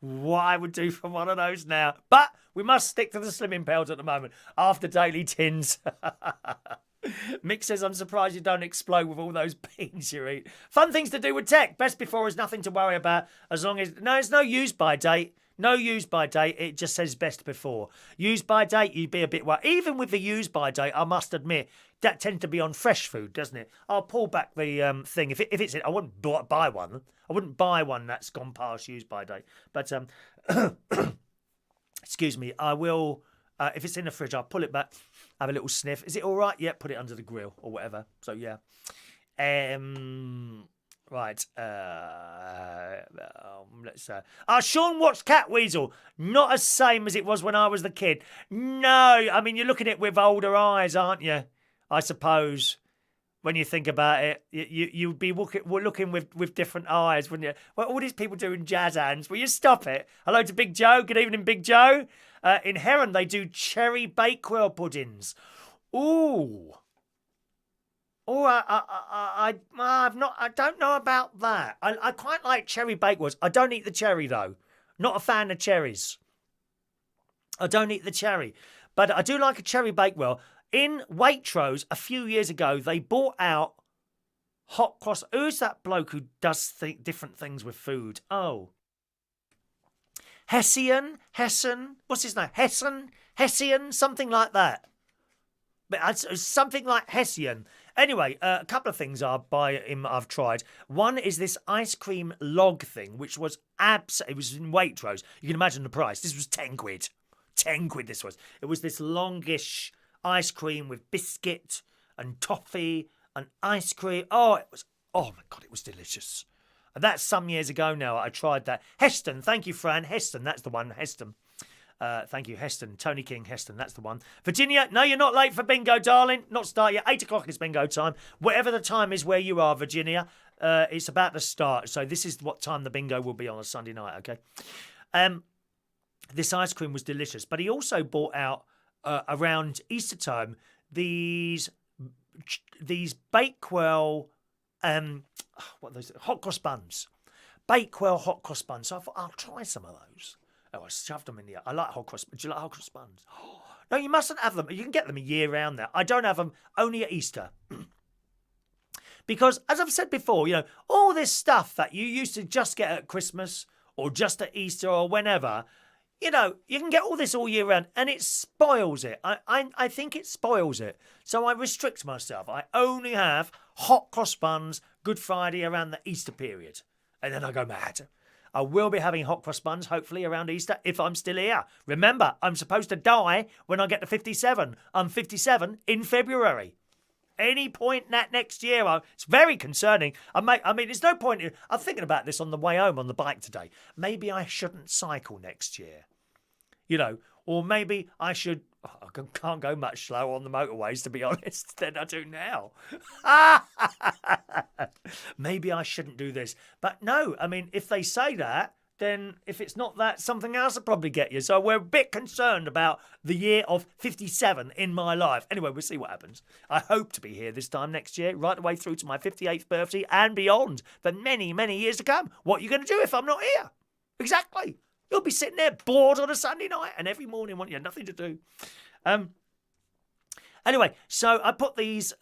what I would do for one of those now. But we must stick to the slimming pills at the moment after daily tins. Mick says, I'm surprised you don't explode with all those beans you eat. Fun things to do with tech. Best before is nothing to worry about as long as... No, it's no use by date. No use by date. It just says best before. Use by date, you'd be a bit worried. Even with the use by date, I must admit, that tends to be on fresh food, doesn't it? I'll pull back the thing. If it's... I wouldn't buy one. I wouldn't buy one that's gone past use by date. But, excuse me, I will... if it's in the fridge, I'll pull it back, have a little sniff. Is it all right? Yeah, put it under the grill or whatever. So, yeah. Right. Let's. Sean watched Catweasel. Not as same as it was when I was the kid. No, I mean, you're looking at it with older eyes, aren't you? I suppose. When you think about it, you'd be looking with different eyes, wouldn't you? Well, all these people doing jazz hands. Will you stop it? Hello to Big Joe. Good evening, Big Joe. In Heron, they do cherry bakewell puddings. Ooh. Oh, I don't know about that. I quite like cherry bakewells. I don't eat the cherry though. Not a fan of cherries. I don't eat the cherry, but I do like a cherry bakewell. In Waitrose a few years ago, they bought out hot cross. Who's that bloke who does different things with food? Oh, Hessen. What's his name? Hessian, something like that. But it's something like Hessian. Anyway, a couple of things I've tried. One is this ice cream log thing, which was it was in Waitrose. You can imagine the price. This was 10 quid. 10 quid this was. It was this longish ice cream with biscuit and toffee and ice cream. Oh my God, it was delicious. And that's some years ago now. I tried that. Heston, thank you, Fran. Heston, that's the one. Heston. Thank you, Heston. Tony King, Heston, that's the one. Virginia, no, you're not late for bingo, darling. Not start yet. 8 o'clock is bingo time. Whatever the time is where you are, Virginia, it's about to start. So this is what time the bingo will be on a Sunday night, okay? This ice cream was delicious. But he also bought out, around Easter time, these Bakewell, what are those? Hot cross buns. Bakewell hot cross buns. So I thought, I'll try some of those. Oh, I shoved them in the... I like hot cross... Do you like hot cross buns? No, you mustn't have them. You can get them a year round there. I don't have them only at Easter. Because, as I've said before, all this stuff that you used to just get at Christmas or just at Easter or whenever, you can get all this all year round and it spoils it. I think it spoils it. So I restrict myself. I only have hot cross buns Good Friday around the Easter period. And then I go mad. I will be having hot cross buns, hopefully, around Easter, if I'm still here. Remember, I'm supposed to die when I get to 57. I'm 57 in February. Any point that next year, it's very concerning. I mean, there's no point. I'm thinking about this on the way home on the bike today. Maybe I shouldn't cycle next year. Or maybe I should... I can't go much slower on the motorways, to be honest, than I do now. Maybe I shouldn't do this. But no, I mean, if they say that, then if it's not that, something else will probably get you. So we're a bit concerned about the year of 57 in my life. Anyway, we'll see what happens. I hope to be here this time next year, right the way through to my 58th birthday and beyond, for many, many years to come. What are you going to do if I'm not here? Exactly. You'll be sitting there bored on a Sunday night and every morning want you nothing to do. Anyway, so I put these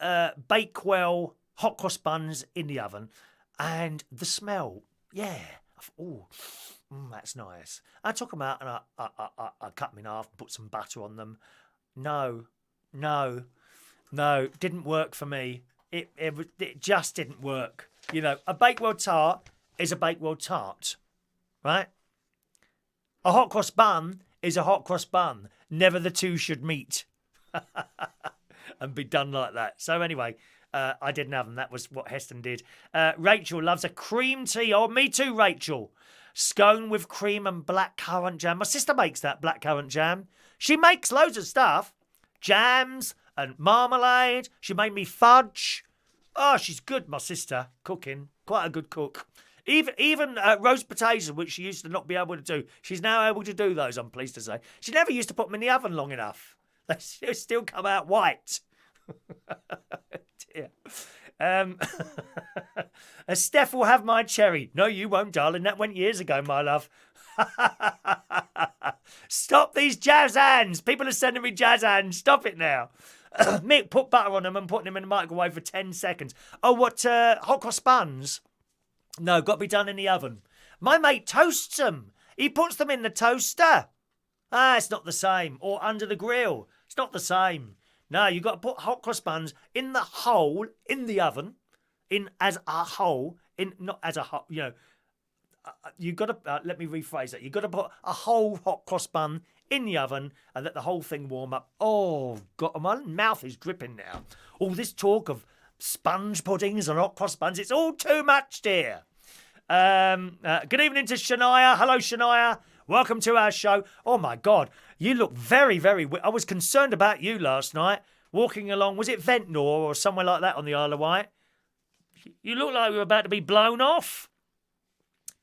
Bakewell hot cross buns in the oven, and the smell, that's nice. I took them out and I cut them in half and put some butter on them. No, didn't work for me. It just didn't work. You know, a Bakewell tart is a Bakewell tart, right? A hot cross bun is a hot cross bun. Never the two should meet and be done like that. So anyway, I didn't have them. That was what Heston did. Rachel loves a cream tea. Oh, me too, Rachel. Scone with cream and blackcurrant jam. My sister makes that blackcurrant jam. She makes loads of stuff. Jams and marmalade. She made me fudge. Oh, she's good, my sister, cooking. Quite a good cook. Even roast potatoes, which she used to not be able to do, she's now able to do those, I'm pleased to say. She never used to put them in the oven long enough. They still come out white. Dear. Steph will have my cherry. No, you won't, darling. That went years ago, my love. Stop these jazz hands. People are sending me jazz hands. Stop it now. Mick, put butter on them and put them in the microwave for 10 seconds. Oh, what, hot cross buns? No, got to be done in the oven. My mate toasts them. He puts them in the toaster. It's not the same. Or under the grill. It's not the same. No, you've got to put hot cross buns in the hole in the oven. As a hole. Not as a hole, you know. You've got to, let me rephrase that. You've got to put a whole hot cross bun in the oven and let the whole thing warm up. Oh, God, my mouth is dripping now. All this talk of sponge puddings and hot cross buns, it's all too much, dear. Good evening to Shania. Hello, Shania. Welcome to our show. Oh, my God. You look very, very... I was concerned about you last night, walking along. Was it Ventnor or somewhere like that on the Isle of Wight? You look like you were about to be blown off.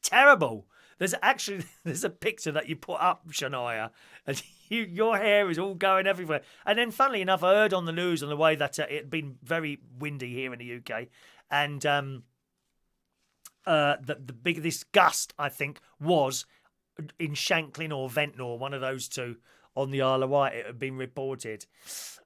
Terrible. There's a picture that you put up, Shania, and your hair is all going everywhere. And then, funnily enough, I heard on the news on the way that it had been very windy here in the UK, and the biggest gust, I think, was in Shanklin or Ventnor, one of those two, on the Isle of Wight. It had been reported.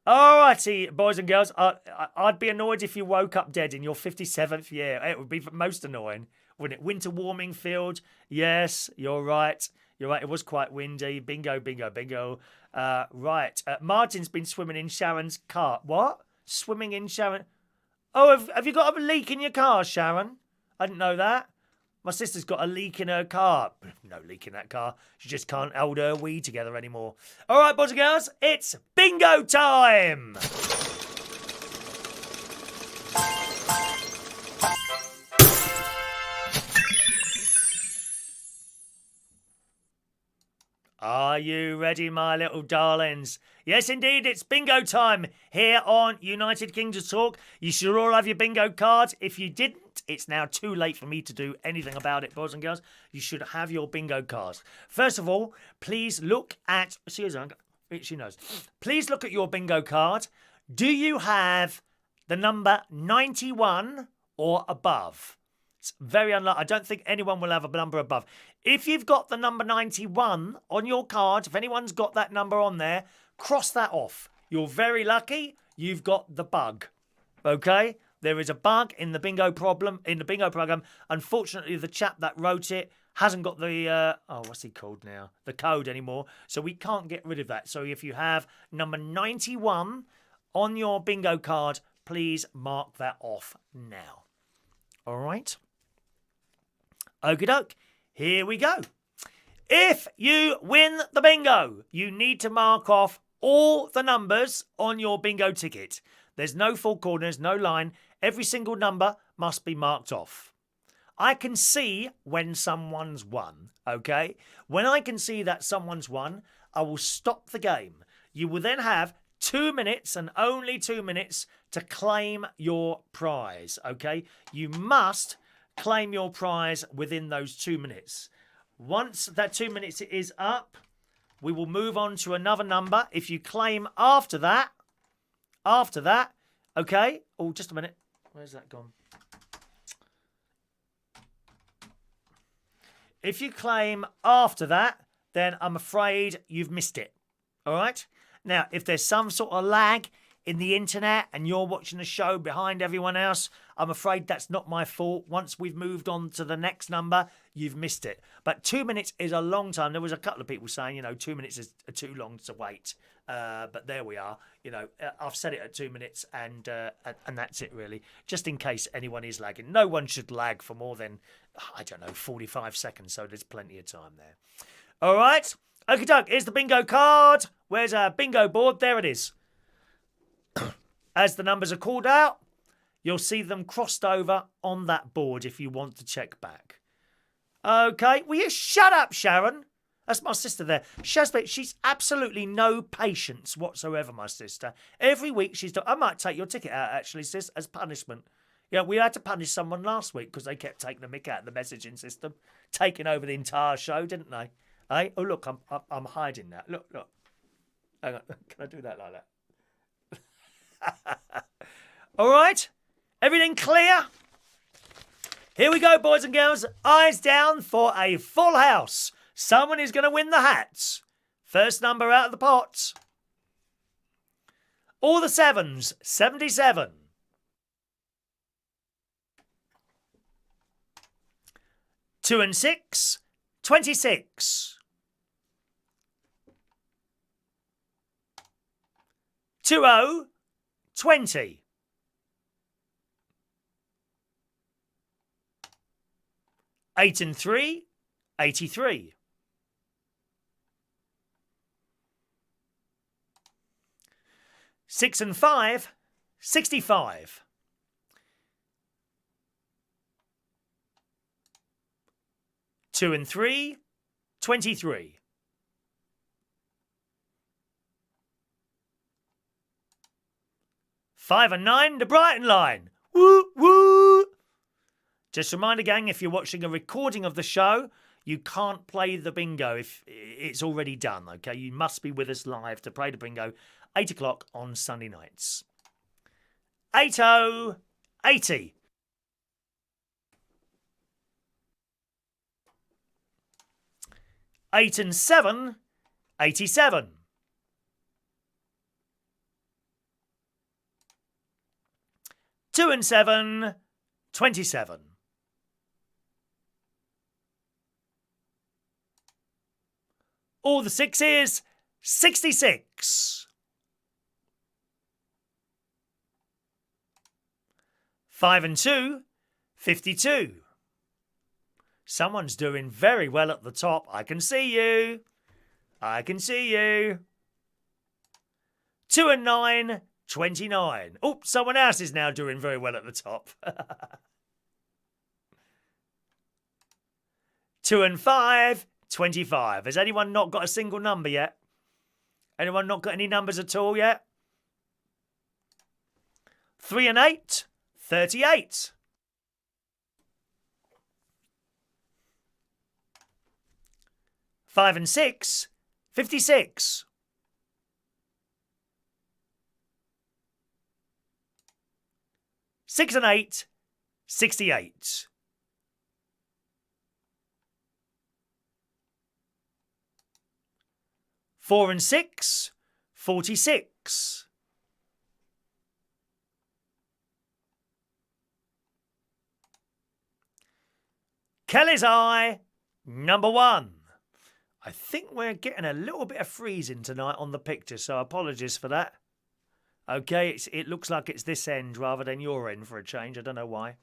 All righty, boys and girls, I'd be annoyed if you woke up dead in your 57th year. It would be most annoying. Wouldn't it? Winter warming field. Yes, you're right. You're right. It was quite windy. Bingo, bingo, bingo. Right. Martin's been swimming in Sharon's car. What? Swimming in Sharon? Oh, have you got a leak in your car, Sharon? I didn't know that. My sister's got a leak in her car. No leak in that car. She just can't hold her wee together anymore. All right, boys and girls, it's bingo time. Are you ready, my little darlings? Yes, indeed, it's bingo time here on United Kingdom Talk. You should all have your bingo cards. If you didn't, it's now too late for me to do anything about it, boys and girls. You should have your bingo cards. First of all, please look at... She knows. Please look at your bingo card. Do you have the number 91 or above? It's very unlikely. I don't think anyone will have a number above. If you've got the number 91 on your card, if anyone's got that number on there, cross that off. You're very lucky. You've got the bug. Okay? There is a bug in the bingo program. Unfortunately, the chap that wrote it hasn't got the what's he called now? The code anymore. So we can't get rid of that. So if you have number 91 on your bingo card, please mark that off now. All right? Okie doke. Here we go. If you win the bingo, you need to mark off all the numbers on your bingo ticket. There's no four corners, no line. Every single number must be marked off. I can see when someone's won, okay? When I can see that someone's won, I will stop the game. You will then have 2 minutes and only 2 minutes to claim your prize, okay? You must claim your prize within those 2 minutes. Once that 2 minutes is up, we will move on to another number. If you claim after that, okay? Oh, just a minute. Where's that gone? If you claim after that, then I'm afraid you've missed it. All right? Now, if there's some sort of lag in the internet and you're watching the show behind everyone else, I'm afraid that's not my fault. Once we've moved on to the next number, you've missed it. But 2 minutes is a long time. There was a couple of people saying, 2 minutes is too long to wait. But there we are. I've set it at 2 minutes and that's it really. Just in case anyone is lagging. No one should lag for more than, 45 seconds. So there's plenty of time there. All right. Okie doke. Here's the bingo card. Where's our bingo board? There it is. As the numbers are called out, you'll see them crossed over on that board if you want to check back. Okay. Will you shut up, Sharon? That's my sister there. She's absolutely no patience whatsoever, my sister. Every week she's done. I might take your ticket out, actually, sis, as punishment. Yeah, we had to punish someone last week because they kept taking the mick out of the messaging system, taking over the entire show, didn't they? Hey? Oh, look, I'm hiding that. Look. Hang on. Can I do that like that? All right. Everything clear? Here we go, boys and girls. Eyes down for a full house. Someone is going to win the hats. First number out of the pot. All the sevens, 77. 2 and 6, 26. 20, 20. 8 and 3, 83. 6 and 5, 65. 2 and 3, 23. 5 and 9, the Brighton line. Woo, woo. Just a reminder, gang, if you're watching a recording of the show, you can't play the bingo if it's already done, okay? You must be with us live to play the bingo 8 o'clock on Sunday nights. 80, 80. 8 and 7, 87. 2 and 7, 27. 'All the sixes, 66. 5 and 2, 52. Someone's doing very well at the top. I can see you. I can see you. 2 and 9, 29. Oh, someone else is now doing very well at the top. 2 and 5, 25. Has anyone not got a single number yet? Anyone not got any numbers at all yet? 3 and 8, 38. 5 and 6, 56. 6 and 8, 68. 4 and 6, 46. 'Kelly's Eye, number 1. I think we're getting a little bit of freezing tonight on the picture, so apologies for that. Okay, it looks like it's this end rather than your end for a change. I don't know why.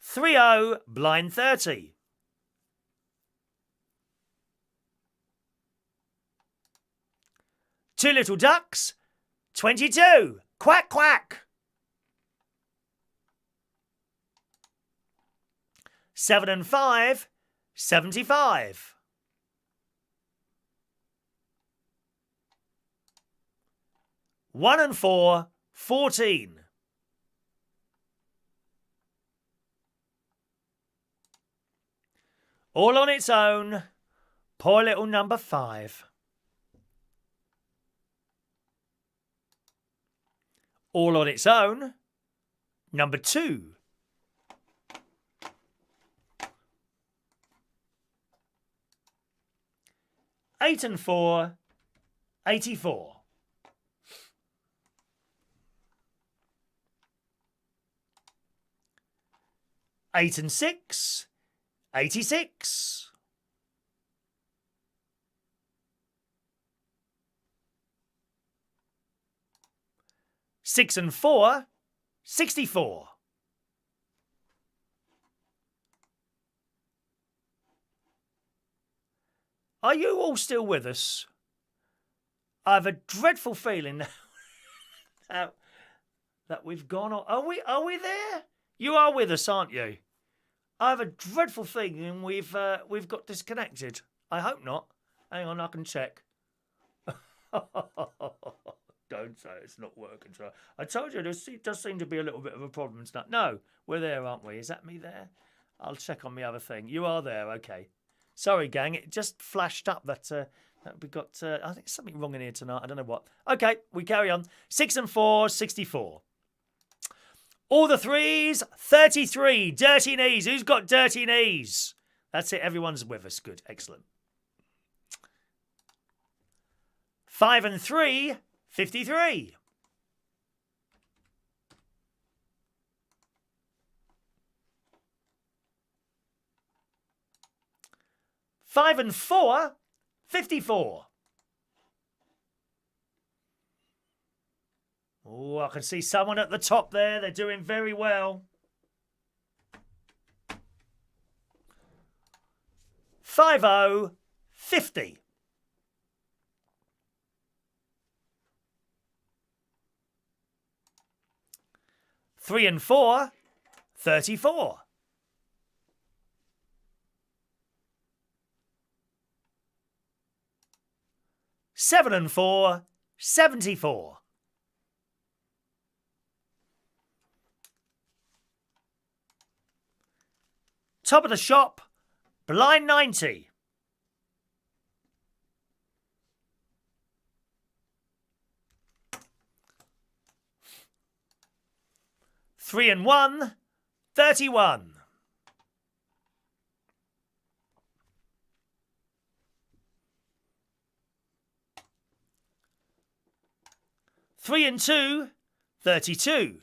3-0, blind 30. 2 little ducks, 22. Quack, quack. 7 and 5, 75. 1 and 4, 14. All on its own, poor little number 5. All on its own, number 2. Eight and 4, 84. 8 and 6, 86. 6 and 4, 64. Are you all still with us? I have a dreadful feeling now that we've gone on. Are we there? You are with us, aren't you? I have a dreadful feeling we've got disconnected. I hope not. Hang on, I can check. Don't say it's not working. I told you there does seem to be a little bit of a problem. No, we're there, aren't we? Is that me there? I'll check on the other thing. You are there, okay. Sorry, gang. It just flashed up that we got. I think there's something wrong in here tonight. I don't know what. Okay, we carry on. 6 and 4, 64. All the 3s, 33. Dirty knees. Who's got dirty knees? That's it. Everyone's with us. Good. Excellent. 5 and 3, 53. 5 and 4, 54. Oh, I can see someone at the top there. They're doing very well. 50, 50. 3 and 4, 34. 7 and 4, 74. 'Top of the shop, blind 90. 3 and 1, 31. 3 and 2, 32.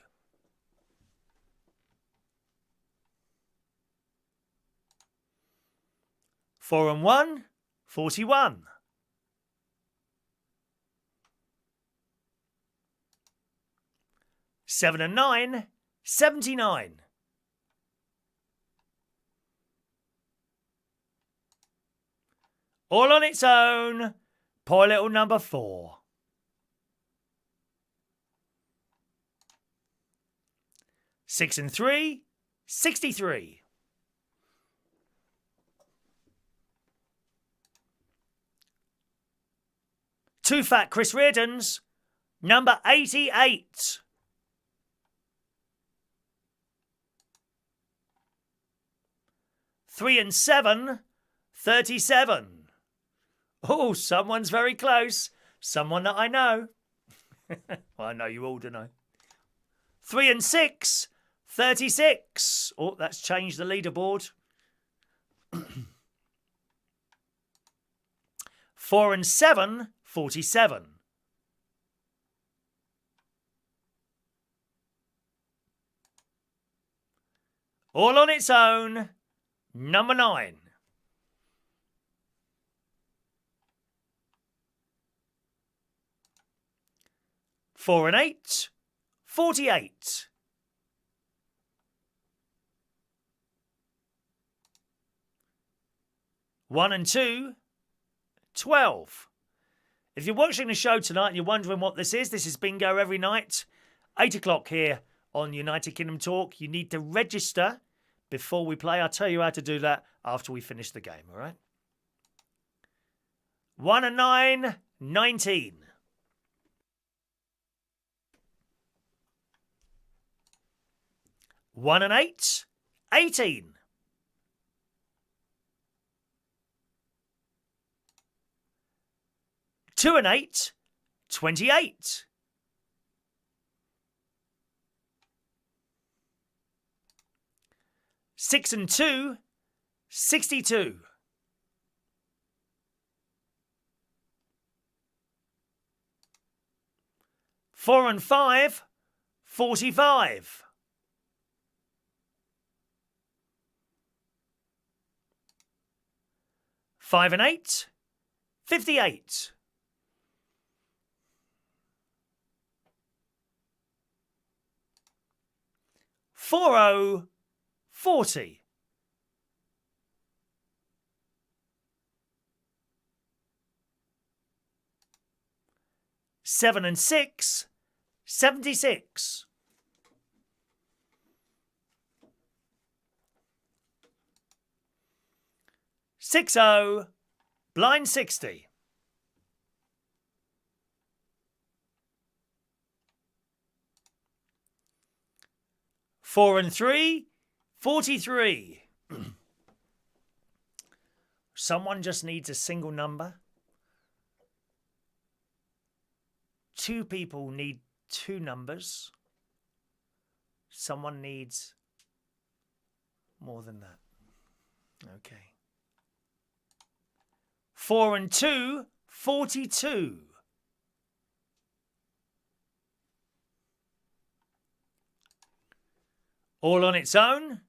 4 and 1, 41. 7 and 9, 79. 'All on its own, poor little number 4. 6 and 3, 63. 2 fat Chris Reardons, number 88. 3 and 7, 37. Oh, someone's very close. Someone that I know. Well, I know you all, don't I? 3 and 6, 36. Oh, that's changed the leaderboard. 4 and 7, 47. 'All on its own, number 9. 4 and 8, 48. 1 and 2, 12. If you're watching the show tonight and you're wondering what this is bingo every night. 8 o'clock here on United Kingdom Talk. You need to register before we play. I'll tell you how to do that after we finish the game, all right? 1 and 9, 19. 1 and 8, 18. 2 and 8, 28. 6 and 2, 62. 4 and 5, 45. 5 and 8, 58. 40, 40. 7 and 6, 76. 60, blind 60. 4 and 3, 43. Someone just needs a single number. 2 people need 2 numbers. Someone needs more than that. Okay. 4 and 2, 42. 'All on its own.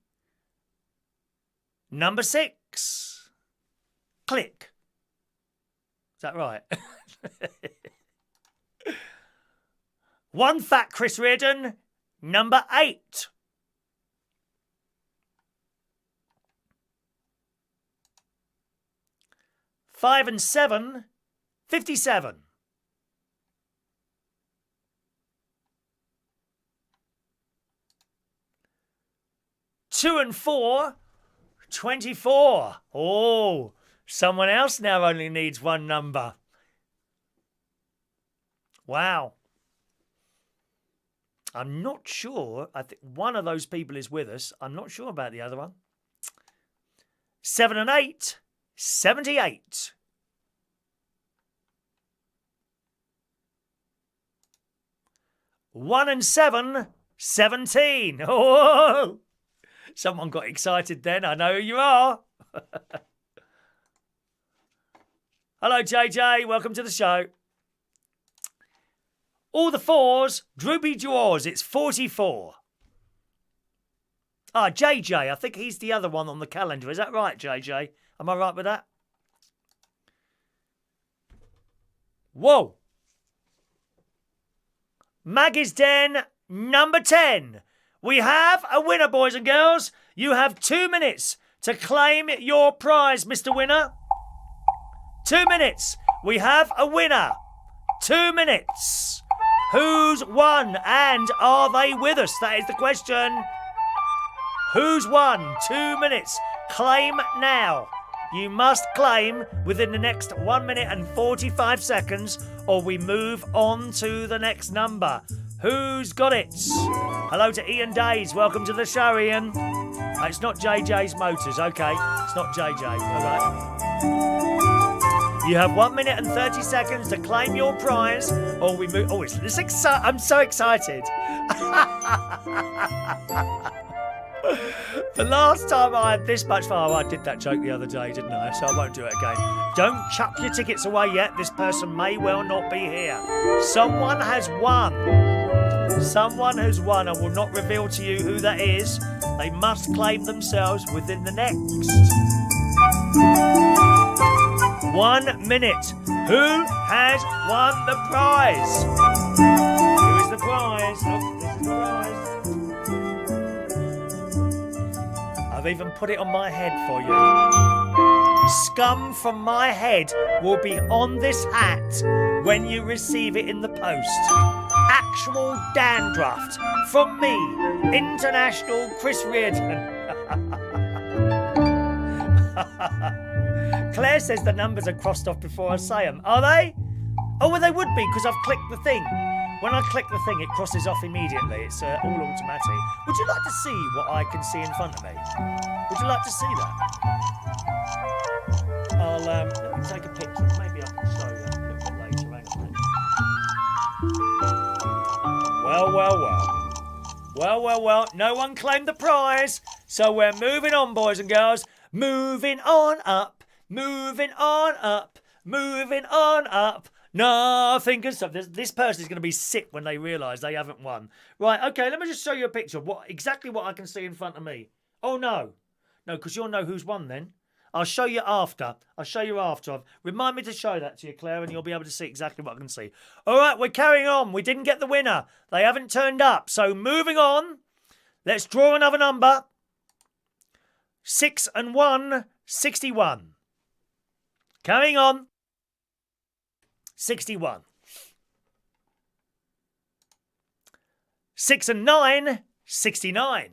Number 6. Click. Is that right? 1 Fat Chris Reardon. Number 8. 5 and 7, 57. 2 and 4, 24. Oh, someone else now only needs 1 number. Wow. I'm not sure. I think one of those people is with us. I'm not sure about the other one. 7 and 8, 78. 1 and 7, 17. Oh, someone got excited then. I know who you are. Hello, JJ. Welcome to the show. All the 4s, droopy jaws. It's 44. Ah, JJ. I think he's the other one on the calendar. Is that right, JJ? Am I right with that? Whoa. Maggie's Den, number 10. We have a winner, boys and girls. You have 2 minutes to claim your prize, Mr. Winner. 2 minutes. We have a winner. 2 minutes. Who's won and are they with us? That is the question. Who's won? 2 minutes. Claim now. You must claim within the next 1 minute and 45 seconds or we move on to the next number. Who's got it? Hello to Ian Days. Welcome to the show, Ian. It's not JJ's Motors, okay? It's not JJ, all right? You have 1 minute and 30 seconds to claim your prize or we move... Oh, I'm so excited. The last time I had this much fun, I did that joke the other day, didn't I? So I won't do it again. Don't chuck your tickets away yet. This person may well not be here. Someone has won. Someone has won. I will not reveal to you who that is. They must claim themselves within the next 1 minute. Who has won the prize? Who is the prize? Oh, this is the prize. I've even put it on my head for you. Scum from my head will be on this hat when you receive it in the post. Actual dandruff from me, International Chris Reardon. Claire says the numbers are crossed off before I say them. Are they? Oh, well, they would be because I've clicked the thing. When I click the thing, it crosses off immediately. It's all automatic. Would you like to see what I can see in front of me? Would you like to see that? I'll let me take a picture. Maybe I can show you a little bit later. Hang on. Well. No one claimed the prize. So we're moving on, boys and girls. Moving on up. Nothing can stop. This person is going to be sick when they realise they haven't won. Right, okay, let me just show you a picture of exactly what I can see in front of me. Oh, no. No, because you'll know who's won then. I'll show you after. Remind me to show that to you, Claire, and you'll be able to see exactly what I can see. All right, we're carrying on. We didn't get the winner. They haven't turned up. So moving on. Let's draw another number. 6 and 1, 61. Carrying on. 61. 6 and 9, 69.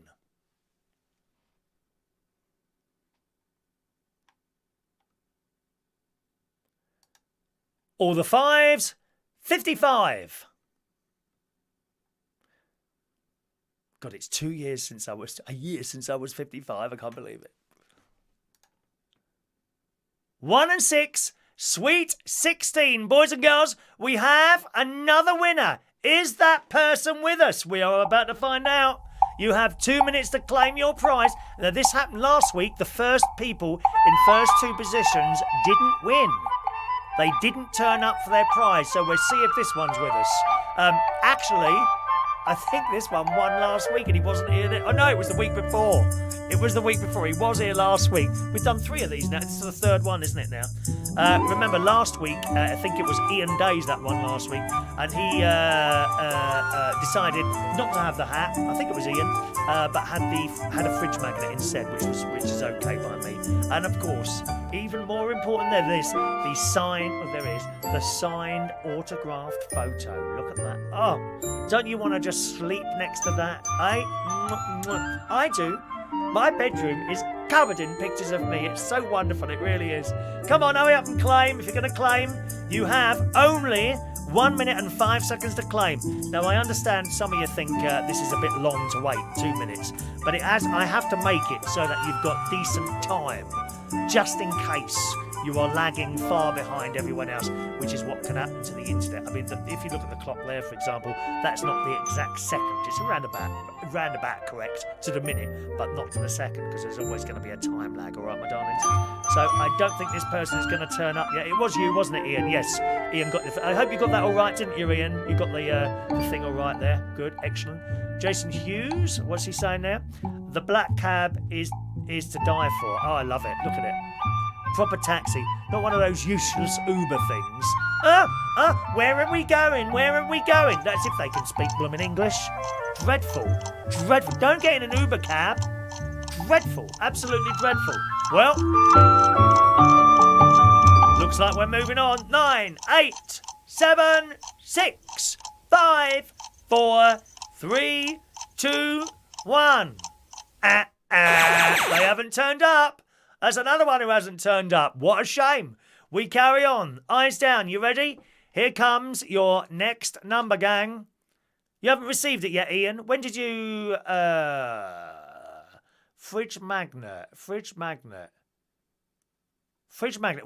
All the 5s, 55. God, it's 2 years since a year since I was 55. I can't believe it. 1 and 6, sweet 16. Boys and girls, we have another winner. Is that person with us? We are about to find out. You have 2 minutes to claim your prize. Now, this happened last week. The first people in first 2 positions didn't win. They didn't turn up for their prize, so we'll see if this one's with us. Actually, I think this one won last week and he wasn't here then. Oh, no, it was the week before. He was here last week. We've done 3 of these now. This is the 3rd one, isn't it, now? Remember, last week, I think it was Iain Days that won last week, and he decided not to have the hat. I think it was Iain, but had a fridge magnet instead, which is okay by me. And of course, even more important than this, the signed autographed photo. Look at that. Oh, don't you want to just sleep next to that? I do. My bedroom is covered in pictures of me. It's so wonderful, it really is. Come on, hurry up and claim. If you're going to claim, you have only 1 minute and 5 seconds to claim. Now, I understand some of you think this is a bit long to wait, 2 minutes. But I have to make it so that you've got decent time, just in case you are lagging far behind everyone else, which is what can happen to the internet. I mean, if you look at the clock there, for example, that's not the exact second. It's roundabout correct to the minute, but not to the second, because there's always going to be a time lag, all right, my darlings? So I don't think this person is going to turn up yet. It was you, wasn't it, Iain? Yes, Iain got the... I hope you got that all right, didn't you, Iain? You got the thing all right there. Good, excellent. Jason Hughes, what's he saying there? The black cab is to die for. Oh, I love it. Look at it. Proper taxi, not one of those useless Uber things. Where are we going? That's if they can speak blooming English. Dreadful. Don't get in an Uber cab. Dreadful, absolutely dreadful. Well, looks like we're moving on. 9, 8, 7, 6, 5, 4, 3, 2, 1. They haven't turned up. There's another one who hasn't turned up. What a shame. We carry on. Eyes down. You ready? Here comes your next number, gang. You haven't received it yet, Iain. When did you... Fridge magnet.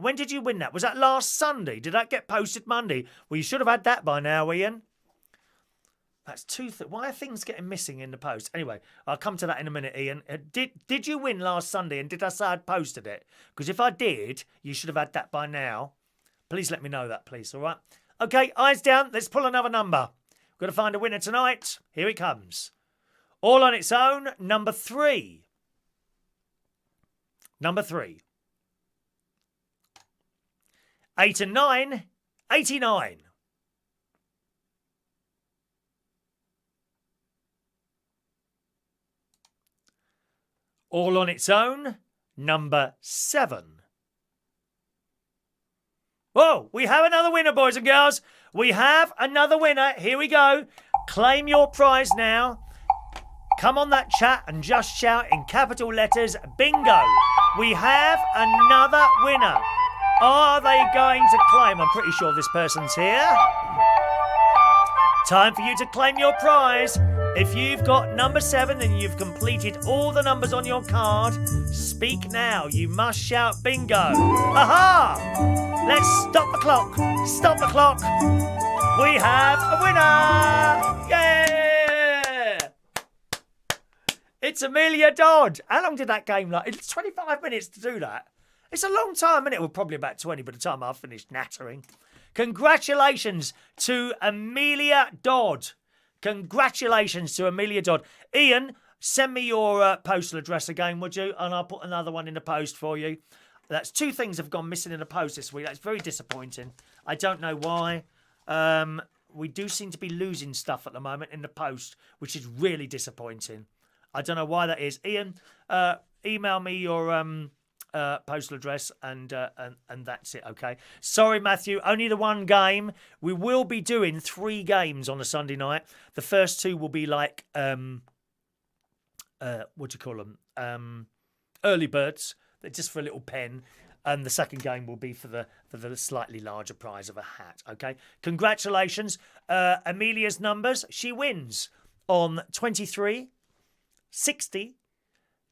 When did you win that? Was that last Sunday? Did that get posted Monday? Well, you should have had that by now, Iain. That's why are things getting missing in the post? Anyway, I'll come to that in a minute, Iain. Did you win last Sunday, and did I say I'd posted it? Because if I did, you should have had that by now. Please let me know that, please, all right? Okay, eyes down. Let's pull another number. We've got to find a winner tonight. Here it comes. All on its own, number 3. Number 3. 8 and 9, 89. All on its own, number 7. Oh, we have another winner, boys and girls. We have another winner. Here we go. Claim your prize now. Come on that chat and just shout in capital letters, bingo. We have another winner. Are they going to claim? I'm pretty sure this person's here. Time for you to claim your prize. If you've got number 7 and you've completed all the numbers on your card, speak now. You must shout bingo. Aha! Let's stop the clock. Stop the clock. We have a winner. Yeah! It's Amelia Dodd. How long did that game last? It's 25 minutes to do that. It's a long time, isn't it? Well, probably about 20 by the time I've finished nattering. Congratulations to Amelia Dodd. Congratulations to Amelia Dodd. Iain, send me your postal address again, would you? And I'll put another one in the post for you. That's 2 things have gone missing in the post this week. That's very disappointing. I don't know why. We do seem to be losing stuff at the moment in the post, which is really disappointing. I don't know why that is. Iain, email me your postal address and that's it, okay? Sorry, Matthew, only the one game. We will be doing 3 games on a Sunday night. The first 2 will be like, what do you call them? Early birds. They're just for a little pen. And the second game will be for the slightly larger prize of a hat, okay? Congratulations. Amelia's numbers, she wins on 23, 60,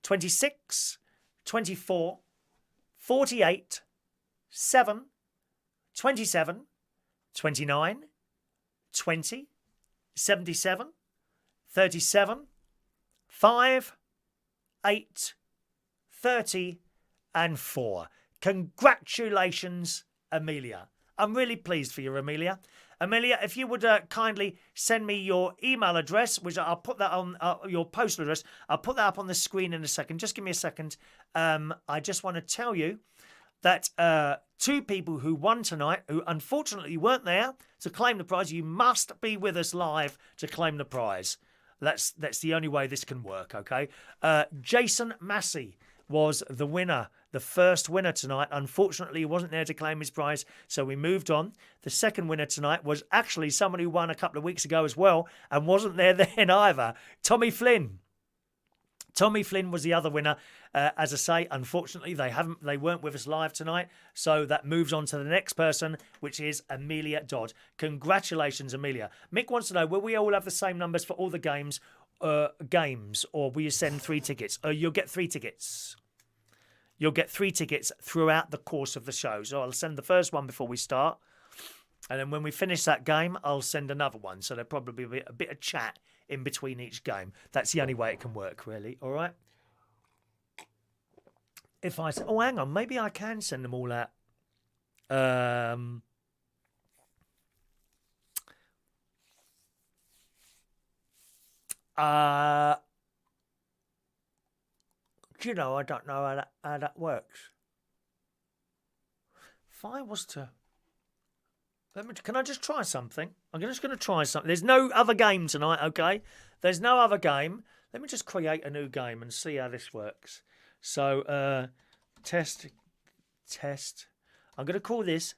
26, 24, 48, 7, 27, 29, 20, 77, 37, 5, 8, 30, and 4. Congratulations, Amelia. I'm really pleased for you, Amelia. Amelia, if you would kindly send me your email address, which I'll put that on your postal address. I'll put that up on the screen in a second. Just give me a second. I just want to tell you that 2 people who won tonight, who unfortunately weren't there to claim the prize, you must be with us live to claim the prize. That's the only way this can work, okay? Jason Massey was the winner, the first winner tonight. Unfortunately, he wasn't there to claim his prize, so we moved on. The second winner tonight was actually someone who won a couple of weeks ago as well and wasn't there then either. Tommy Flynn. Tommy Flynn was the other winner. As I say, unfortunately, they weren't with us live tonight, so that moves on to the next person, which is Amelia Dodd. Congratulations, Amelia. Mick wants to know, will we all have the same numbers for all the games, or will you send 3 tickets? You'll get 3 tickets. You'll get 3 tickets throughout the course of the show. So I'll send the first one before we start. And then when we finish that game, I'll send another one. So there'll probably be a bit of chat in between each game. That's the only way it can work, really. All right? If I say, oh, hang on, maybe I can send them all out. Do you know, I don't know how that works. If I was to... Can I just try something? I'm just going to try something. There's no other game tonight, okay? There's no other game. Let me just create a new game and see how this works. So, test. I'm going to call this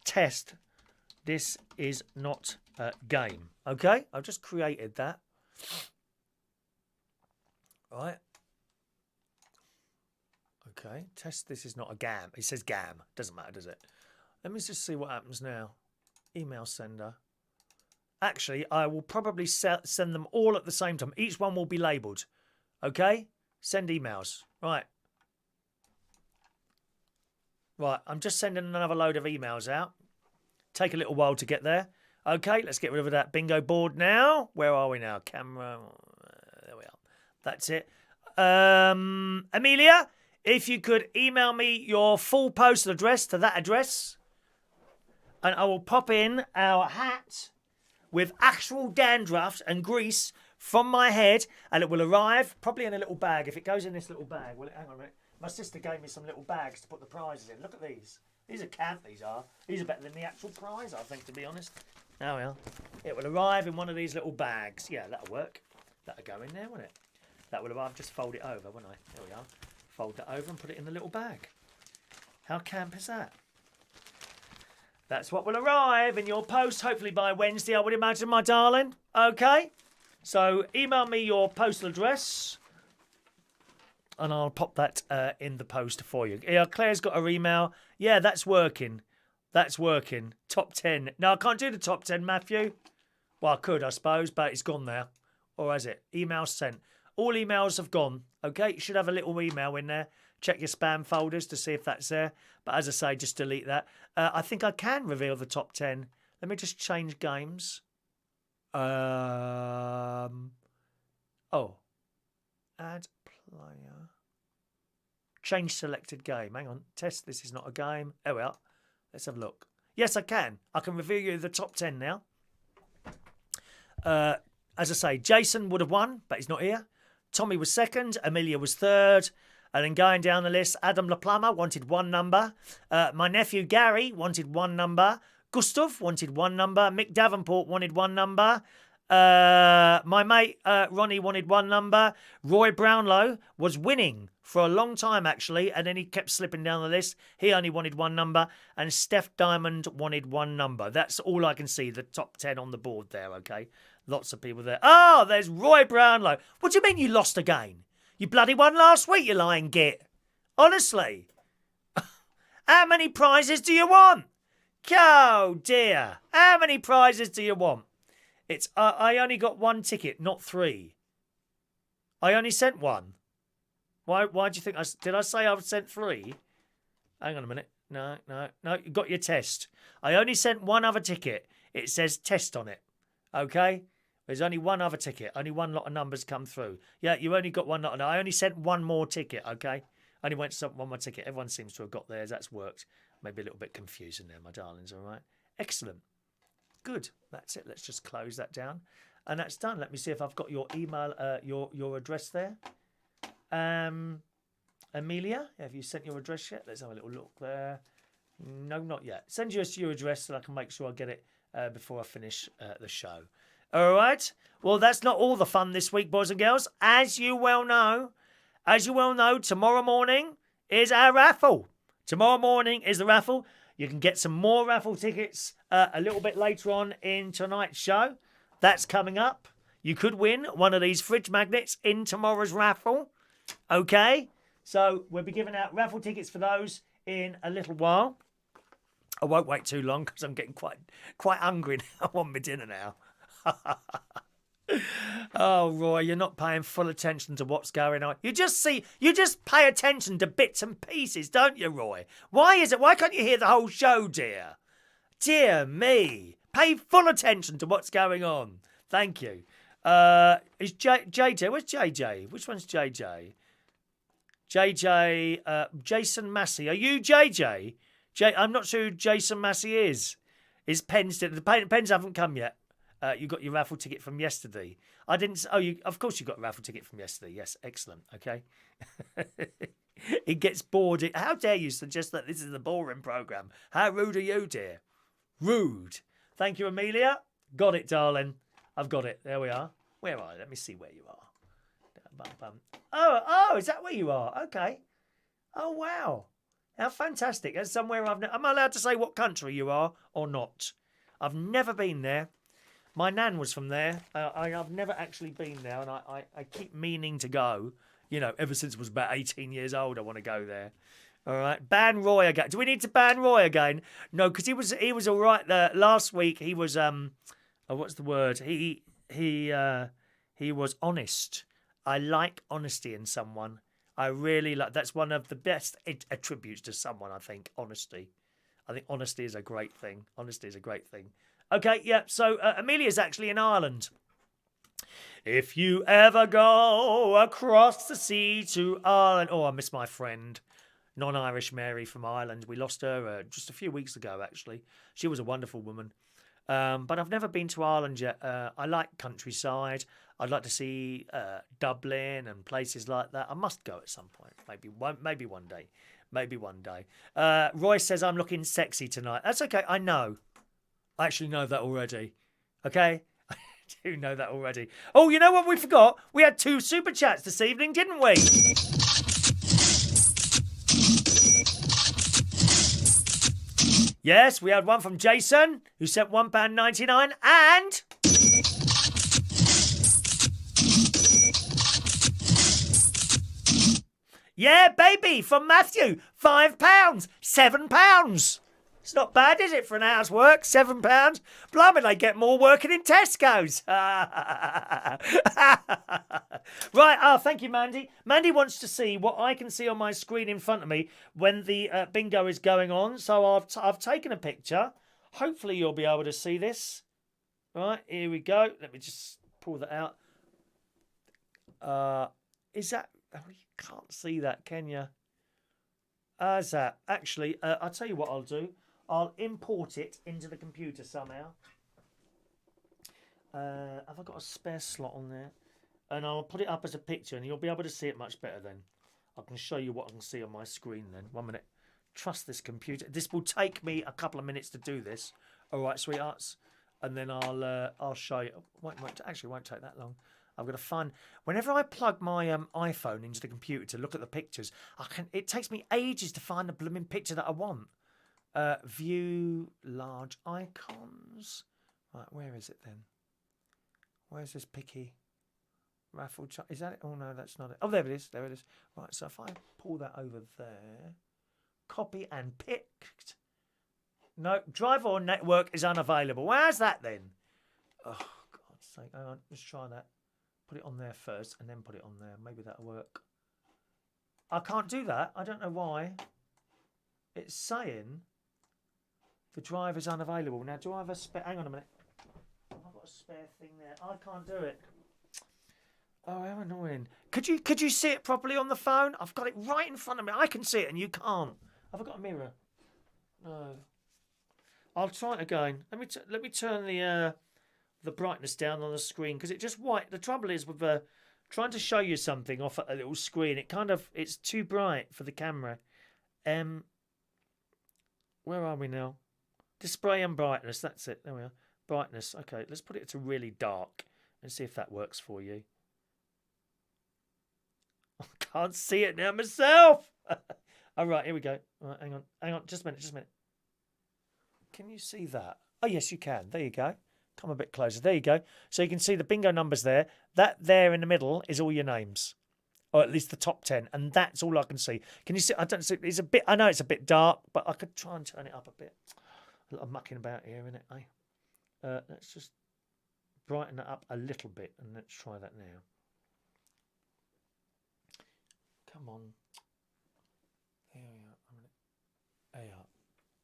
test. This is not a game, okay? I've just created that. Right. Okay, test. This is not a gam. It says gam. Doesn't matter, does it? Let me just see what happens now. Email sender. Actually, I will probably send them all at the same time. Each one will be labelled. Okay? Send emails. Right. Right, I'm just sending another load of emails out. Take a little while to get there. Okay, let's get rid of that bingo board now. Where are we now? Camera. There we are. That's it. Amelia, if you could email me your full postal address to that address, and I will pop in our hat with actual dandruff and grease from my head, and it will arrive probably in a little bag. If it goes in this little bag, well, hang on a minute. My sister gave me some little bags to put the prizes in. Look at these. These are camp, these are. These are better than the actual prize, I think, to be honest. There we are. It will arrive in one of these little bags. Yeah, that'll work. That'll go in there, won't it? That will arrive. Just fold it over, won't I? There we are. Fold that over and put it in the little bag. How camp is that? That's what will arrive in your post, hopefully by Wednesday, I would imagine, my darling. Okay? So email me your postal address, and I'll pop that in the post for you. Yeah, Claire's got her email. Yeah, that's working. That's working. Top 10. No, I can't do the top 10, Matthew. Well, I could, I suppose, but it's gone now. Or has it? Email sent. All emails have gone. Okay, you should have a little email in there. Check your spam folders to see if that's there. But as I say, just delete that. I think I can reveal the top 10. Let me just change games. Oh. Add player. Change selected game. Hang on. Test. This is not a game. There we are. Let's have a look. Yes, I can. I can reveal you the top 10 now. As I say, Jason would have won, but he's not here. Tommy was second. Amelia was third. And then going down the list, Adam LaPlummer wanted one number. My nephew Gary wanted one number. Gustav wanted one number. Mick Davenport wanted one number. My mate Ronnie wanted one number. Roy Brownlow was winning for a long time, actually, and then he kept slipping down the list. He only wanted one number. And Steph Diamond wanted one number. That's all I can see, the top 10 on the board there, okay? Lots of people there. Oh, there's Roy Brownlow. What do you mean you lost again? You bloody won last week, you lying git. Honestly. How many prizes do you want? Oh, dear. How many prizes do you want? It's I only got one ticket, not 3. I only sent one. Why do you think did I say I've sent 3? Hang on a minute. No. You got your test. I only sent one other ticket. It says test on it. Okay? There's only one other ticket. Only one lot of numbers come through. Yeah, you only got one lot. I only sent one more ticket, okay? Only went to one more ticket. Everyone seems to have got theirs. That's worked. Maybe a little bit confusing there, my darlings, all right? Excellent. Good. That's it. Let's just close that down. And that's done. Let me see if I've got your email, your address there. Amelia, have you sent your address yet? Let's have a little look there. No, not yet. Send us your address so I can make sure I get it before I finish the show. All right. Well, that's not all the fun this week, boys and girls. As you well know, tomorrow morning is our raffle. Tomorrow morning is the raffle. You can get some more raffle tickets a little bit later on in tonight's show. That's coming up. You could win one of these fridge magnets in tomorrow's raffle. Okay. So we'll be giving out raffle tickets for those in a little while. I won't wait too long because I'm getting quite hungry now. I want my dinner now. Oh, Roy, you're not paying full attention to what's going on. You just pay attention to bits and pieces, don't you, Roy? Why can't you hear the whole show, dear? Dear me. Pay full attention to what's going on. Thank you. Is JJ? Where's JJ? Which one's JJ? JJ, Jason Massey. Are you JJ? I'm not sure who Jason Massey is. His pens, the pens haven't come yet. You got your raffle ticket from yesterday. I didn't. Oh, of course you got a raffle ticket from yesterday. Yes, excellent. Okay. It gets bored. How dare you suggest that this is a boring programme? How rude are you, dear? Rude. Thank you, Amelia. Got it, darling. I've got it. There we are. Where are you? Let me see where you are. Oh, is that where you are? Okay. Oh, wow. How fantastic. That's somewhere am I allowed to say what country you are or not? I've never been there. My nan was from there. I've never actually been there, and I keep meaning to go. You know, ever since I was about 18 years old, I want to go there. All right, ban Roy again. Do we need to ban Roy again? No, because he was all right last week. He was what's the word? He was honest. I like honesty in someone. I really like. That's one of the best attributes to someone. I think honesty. I think honesty is a great thing. Honesty is a great thing. Okay, yeah, so Amelia's actually in Ireland. If you ever go across the sea to Ireland... Oh, I miss my friend, non-Irish Mary from Ireland. We lost her just a few weeks ago, actually. She was a wonderful woman. But I've never been to Ireland yet. I like countryside. I'd like to see Dublin and places like that. I must go at some point. Maybe one day. Maybe one day. Roy says I'm looking sexy tonight. That's okay, I know. I actually know that already. Okay? I do know that already. Oh, you know what we forgot? We had 2 super chats this evening, didn't we? Yes, we had one from Jason, who sent £1.99, and... Yeah, baby, from Matthew, £5, £7. It's not bad, is it, for an hour's work? £7. Blimey, they get more working in Tesco's. Right, thank you, Mandy. Mandy wants to see what I can see on my screen in front of me when the bingo is going on. So I've taken a picture. Hopefully you'll be able to see this. Right, here we go. Let me just pull that out. Is that... Oh, you can't see that, can you? Is that... Actually, I'll tell you what I'll do. I'll import it into the computer somehow. Have I got a spare slot on there? And I'll put it up as a picture and you'll be able to see it much better then. I can show you what I can see on my screen then. 1 minute. Trust this computer. This will take me a couple of minutes to do this. All right, sweethearts. And then I'll show you. Actually, it won't take that long. I've got to find. Whenever I plug my iPhone into the computer to look at the pictures, it takes me ages to find the blooming picture that I want. View large icons. Right, where is it then? Where's this picky? Raffle. Is that it? Oh no, that's not it. Oh, there it is. There it is. Right, so if I pull that over there, copy and picked. No, drive or network is unavailable. Where's that then? Oh, God's sake. Hang on, let's try that. Put it on there first and then put it on there. Maybe that'll work. I can't do that. I don't know why. It's saying the drive is unavailable. Now, do I have a spare... Hang on a minute. I've got a spare thing there. I can't do it. Oh, how annoying. Could you see it properly on the phone? I've got it right in front of me. I can see it and you can't. Have I got a mirror? No. I'll try it again. Let me turn the brightness down on the screen because it just white. The trouble is with trying to show you something off a little screen. It's too bright for the camera. Where are we now? Display and brightness. That's it. There we are. Brightness. Okay, let's put it to really dark and see if that works for you. I can't see it now myself. All right, here we go. All right, hang on. Just a minute. Can you see that? Oh, yes, you can. There you go. Come a bit closer. There you go. So you can see the bingo numbers there. That there in the middle is all your names. Or at least the top 10. And that's all I can see. Can you see? I don't see. It's a bit. I know it's a bit dark, but I could try and turn it up a bit. I'm mucking about here, isn't it? Let's just brighten it up a little bit. And let's try that now. Come on. There we are. There you are.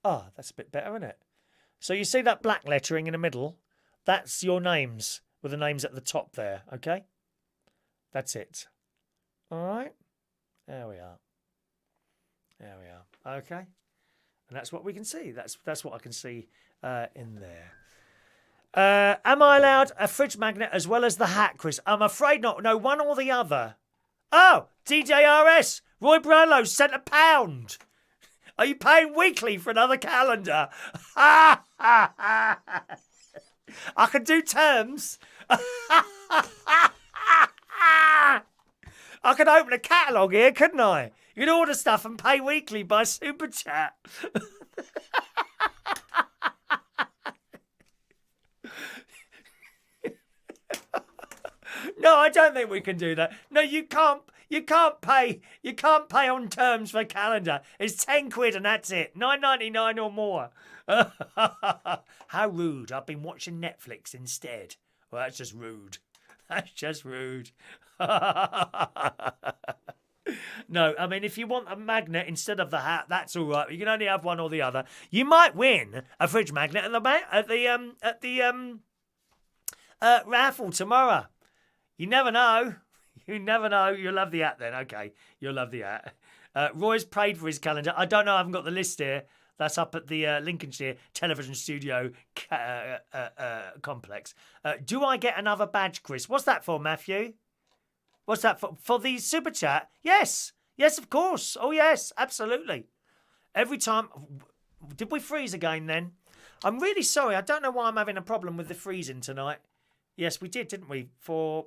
Ah, that's a bit better, isn't it? So you see that black lettering in the middle? That's your names, with the names at the top there, okay? That's it. All right? There we are. There we are. Okay? And that's what we can see. That's what I can see in there. Am I allowed a fridge magnet as well as the hat, Chris? I'm afraid not. No, one or the other. Oh, DJRS. Roy Brownlow sent £1. Are you paying weekly for another calendar? I can do terms. I could open a catalogue here, couldn't I? You could order stuff and pay weekly by Super Chat. No, I don't think we can do that. No, you can't. You can't pay on terms for a calendar. It's £10 and that's it. $9.99 or more. How rude. I've been watching Netflix instead. Well, that's just rude. That's just rude. No, I mean, if you want a magnet instead of the hat, that's all right. You can only have one or the other. You might win a fridge magnet at the raffle tomorrow. You never know. You never know. You'll love the hat then. Okay, you'll love the hat. Roy's paid for his calendar. I don't know. I haven't got the list here. That's up at the Lincolnshire Television Studio complex. Do I get another badge, Chris? What's that for, Matthew? What's that for? For the Super Chat? Yes. Yes, of course. Oh, yes, absolutely. Every time... Did we freeze again then? I'm really sorry. I don't know why I'm having a problem with the freezing tonight. Yes, we did, didn't we? For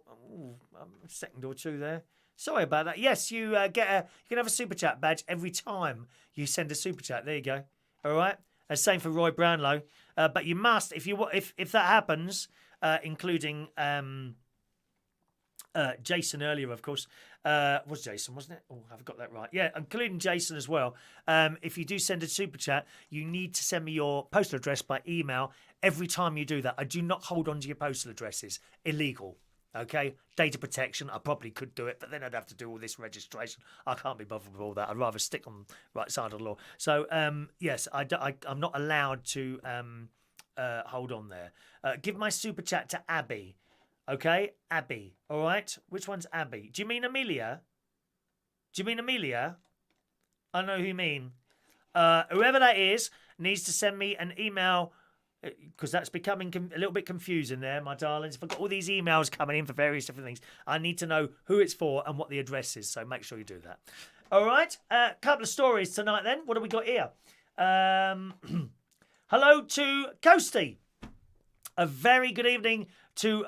a second or two there. Sorry about that. Yes, you you can have a Super Chat badge every time you send a Super Chat. There you go. All right. Same for Roy Brownlow. But you must, if that happens, including Jason earlier, of course, Was Jason, wasn't it? Oh, I've got that right. Yeah, including Jason as well. If you do send a super chat, you need to send me your postal address by email every time you do that. I do not hold on to your postal addresses. Illegal. Okay? Data protection. I probably could do it, but then I'd have to do all this registration. I can't be bothered with all that. I'd rather stick on the right side of the law. So, yes, I'm not allowed to hold on there. Give my super chat to Abby. Okay, Abby. All right. Which one's Abby? Do you mean Amelia? Do you mean Amelia? I know who you mean. Whoever that is needs to send me an email because that's becoming a little bit confusing there, my darlings. If I've got all these emails coming in for various different things, I need to know who it's for and what the address is. So make sure you do that. All right. Couple of stories tonight then. What have we got here? Hello to Coasty. A very good evening to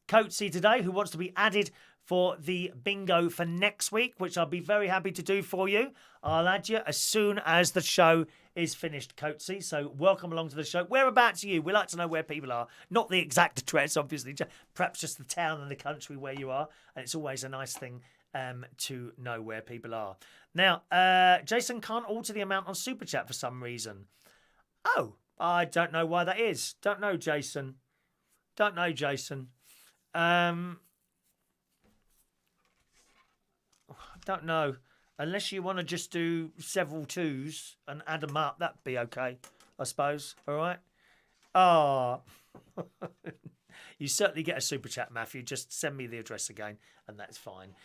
Coatsy today, who wants to be added for the bingo for next week, which I'll be very happy to do for you. I'll add you as soon as the show is finished, Coatsy. So welcome along to the show. Whereabouts are you? We like to know where people are. Not the exact address, obviously, perhaps just the town and the country where you are. And it's always a nice thing to know where people are. Now, Jason can't alter the amount on Super Chat for some reason. Oh, I don't know why that is. Don't know, Jason. Don't know. Unless you want to just do several twos and add them up, that'd be okay, I suppose. All right? Oh. You certainly get a super chat, Matthew. Just send me the address again, and that's fine.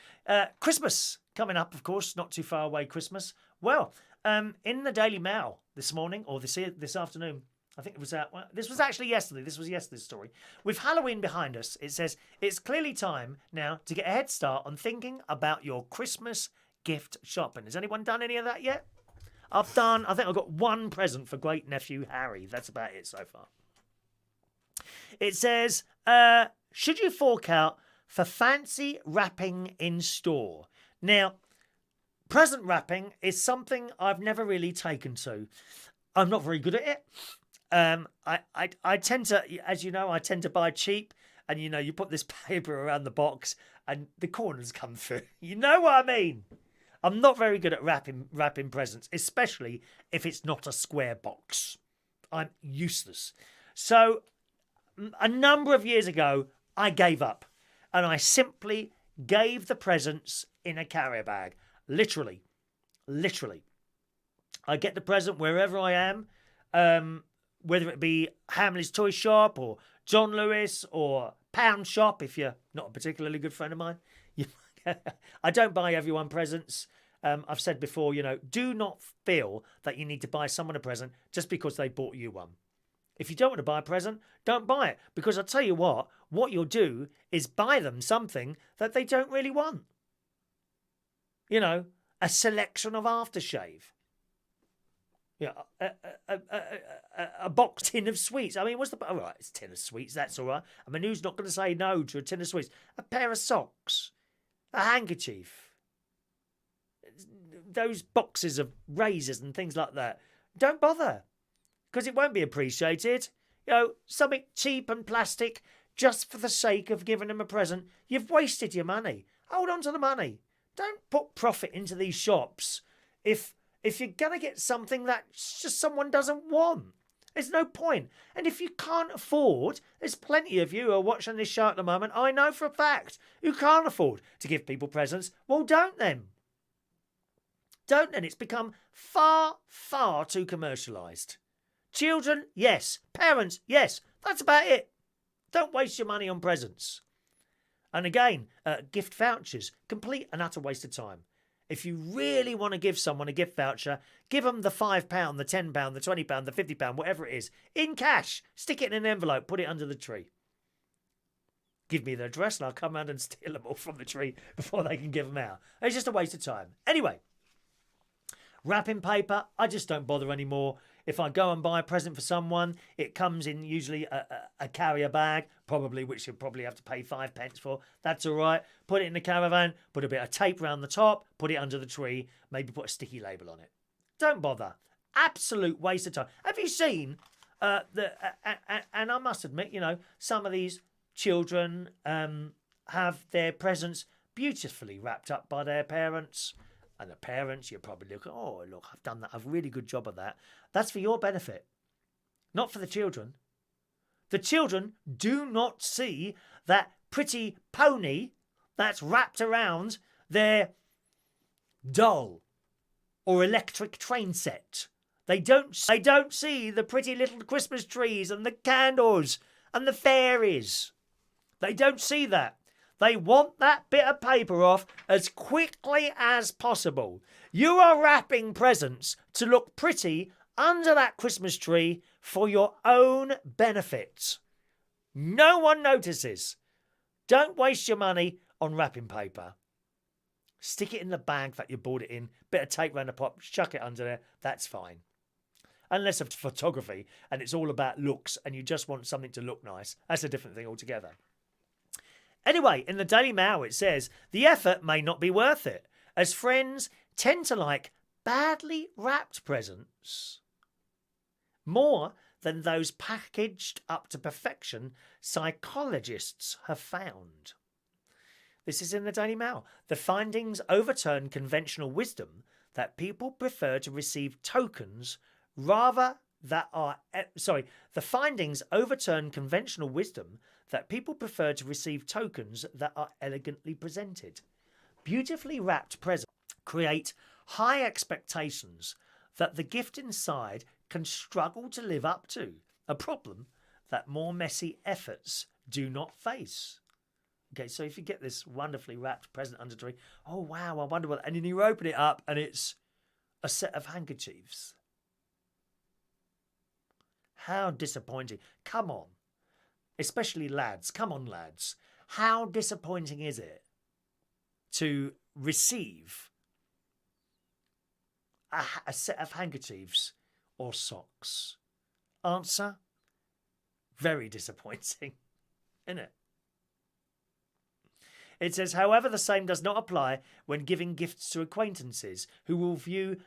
Christmas coming up, of course. Not too far away, Christmas. Well, in the Daily Mail this morning, or this afternoon, I think it was out. Well, this was actually yesterday. This was yesterday's story. With Halloween behind us, it says, it's clearly time now to get a head start on thinking about your Christmas gift shopping. Has anyone done any of that yet? I think I've got one present for great nephew Harry. That's about it so far. It says, should you fork out for fancy wrapping in store? Now, present wrapping is something I've never really taken to. I'm not very good at it. I tend to, as you know, I tend to buy cheap, and you put this paper around the box and the corners come through. You know what I mean? I'm not very good at wrapping presents, especially if it's not a square box. I'm useless. So a number of years ago, I gave up and I simply gave the presents in a carrier bag. Literally. I get the present wherever I am. Whether it be Hamley's Toy Shop or John Lewis or Pound Shop, if you're not a particularly good friend of mine. I don't buy everyone presents. I've said before, do not feel that you need to buy someone a present just because they bought you one. If you don't want to buy a present, don't buy it. Because I'll tell you what you'll do is buy them something that they don't really want. A selection of aftershave. Yeah, a box tin of sweets. I mean, all right, it's a tin of sweets, that's all right. I mean, who's not going to say no to a tin of sweets? A pair of socks, a handkerchief, those boxes of razors and things like that. Don't bother, because it won't be appreciated. Something cheap and plastic just for the sake of giving them a present. You've wasted your money. Hold on to the money. Don't put profit into these shops if you're going to get something that just someone doesn't want. There's no point. And if you can't afford, there's plenty of you who are watching this show at the moment, I know for a fact, who can't afford to give people presents. Well, don't then. Don't then. It's become far, far too commercialised. Children, yes. Parents, yes. That's about it. Don't waste your money on presents. And again, gift vouchers, complete and utter waste of time. If you really want to give someone a gift voucher, give them the £5, the £10, the £20, the £50, whatever it is, in cash. Stick it in an envelope, put it under the tree. Give me their address and I'll come round and steal them all from the tree before they can give them out. It's just a waste of time. Anyway, wrapping paper, I just don't bother anymore. If I go and buy a present for someone, it comes in usually a carrier bag, which you'll probably have to pay 5p for. That's all right. Put it in the caravan, put a bit of tape around the top, put it under the tree, maybe put a sticky label on it. Don't bother. Absolute waste of time. Have you seen, and I must admit, some of these children have their presents beautifully wrapped up by their parents. And the parents, you probably look, oh, look, I've done that. I've a really good job of that. That's for your benefit, not for the children. The children do not see that pretty pony that's wrapped around their doll or electric train set. They don't see the pretty little Christmas trees and the candles and the fairies. They don't see that. They want that bit of paper off as quickly as possible. You are wrapping presents to look pretty under that Christmas tree for your own benefit. No one notices. Don't waste your money on wrapping paper. Stick it in the bag that you bought it in. Bit of tape around the pop. Chuck it under there. That's fine. Unless it's photography and it's all about looks and you just want something to look nice. That's a different thing altogether. Anyway, in the Daily Mail it says, the effort may not be worth it, as friends tend to like badly wrapped presents more than those packaged up to perfection, psychologists have found. This is in the Daily Mail. The findings overturn conventional wisdom that people prefer to receive tokens the findings overturn conventional wisdom that people prefer to receive tokens that are elegantly presented. Beautifully wrapped presents create high expectations that the gift inside can struggle to live up to, a problem that more messy efforts do not face. Okay, so if you get this wonderfully wrapped present under the tree, oh wow, I wonder what, and then you open it up and it's a set of handkerchiefs. How disappointing. Come on. Especially lads. Come on, lads. How disappointing is it to receive a set of handkerchiefs or socks? Answer? Very disappointing, isn't it? It says, however, the same does not apply when giving gifts to acquaintances who will view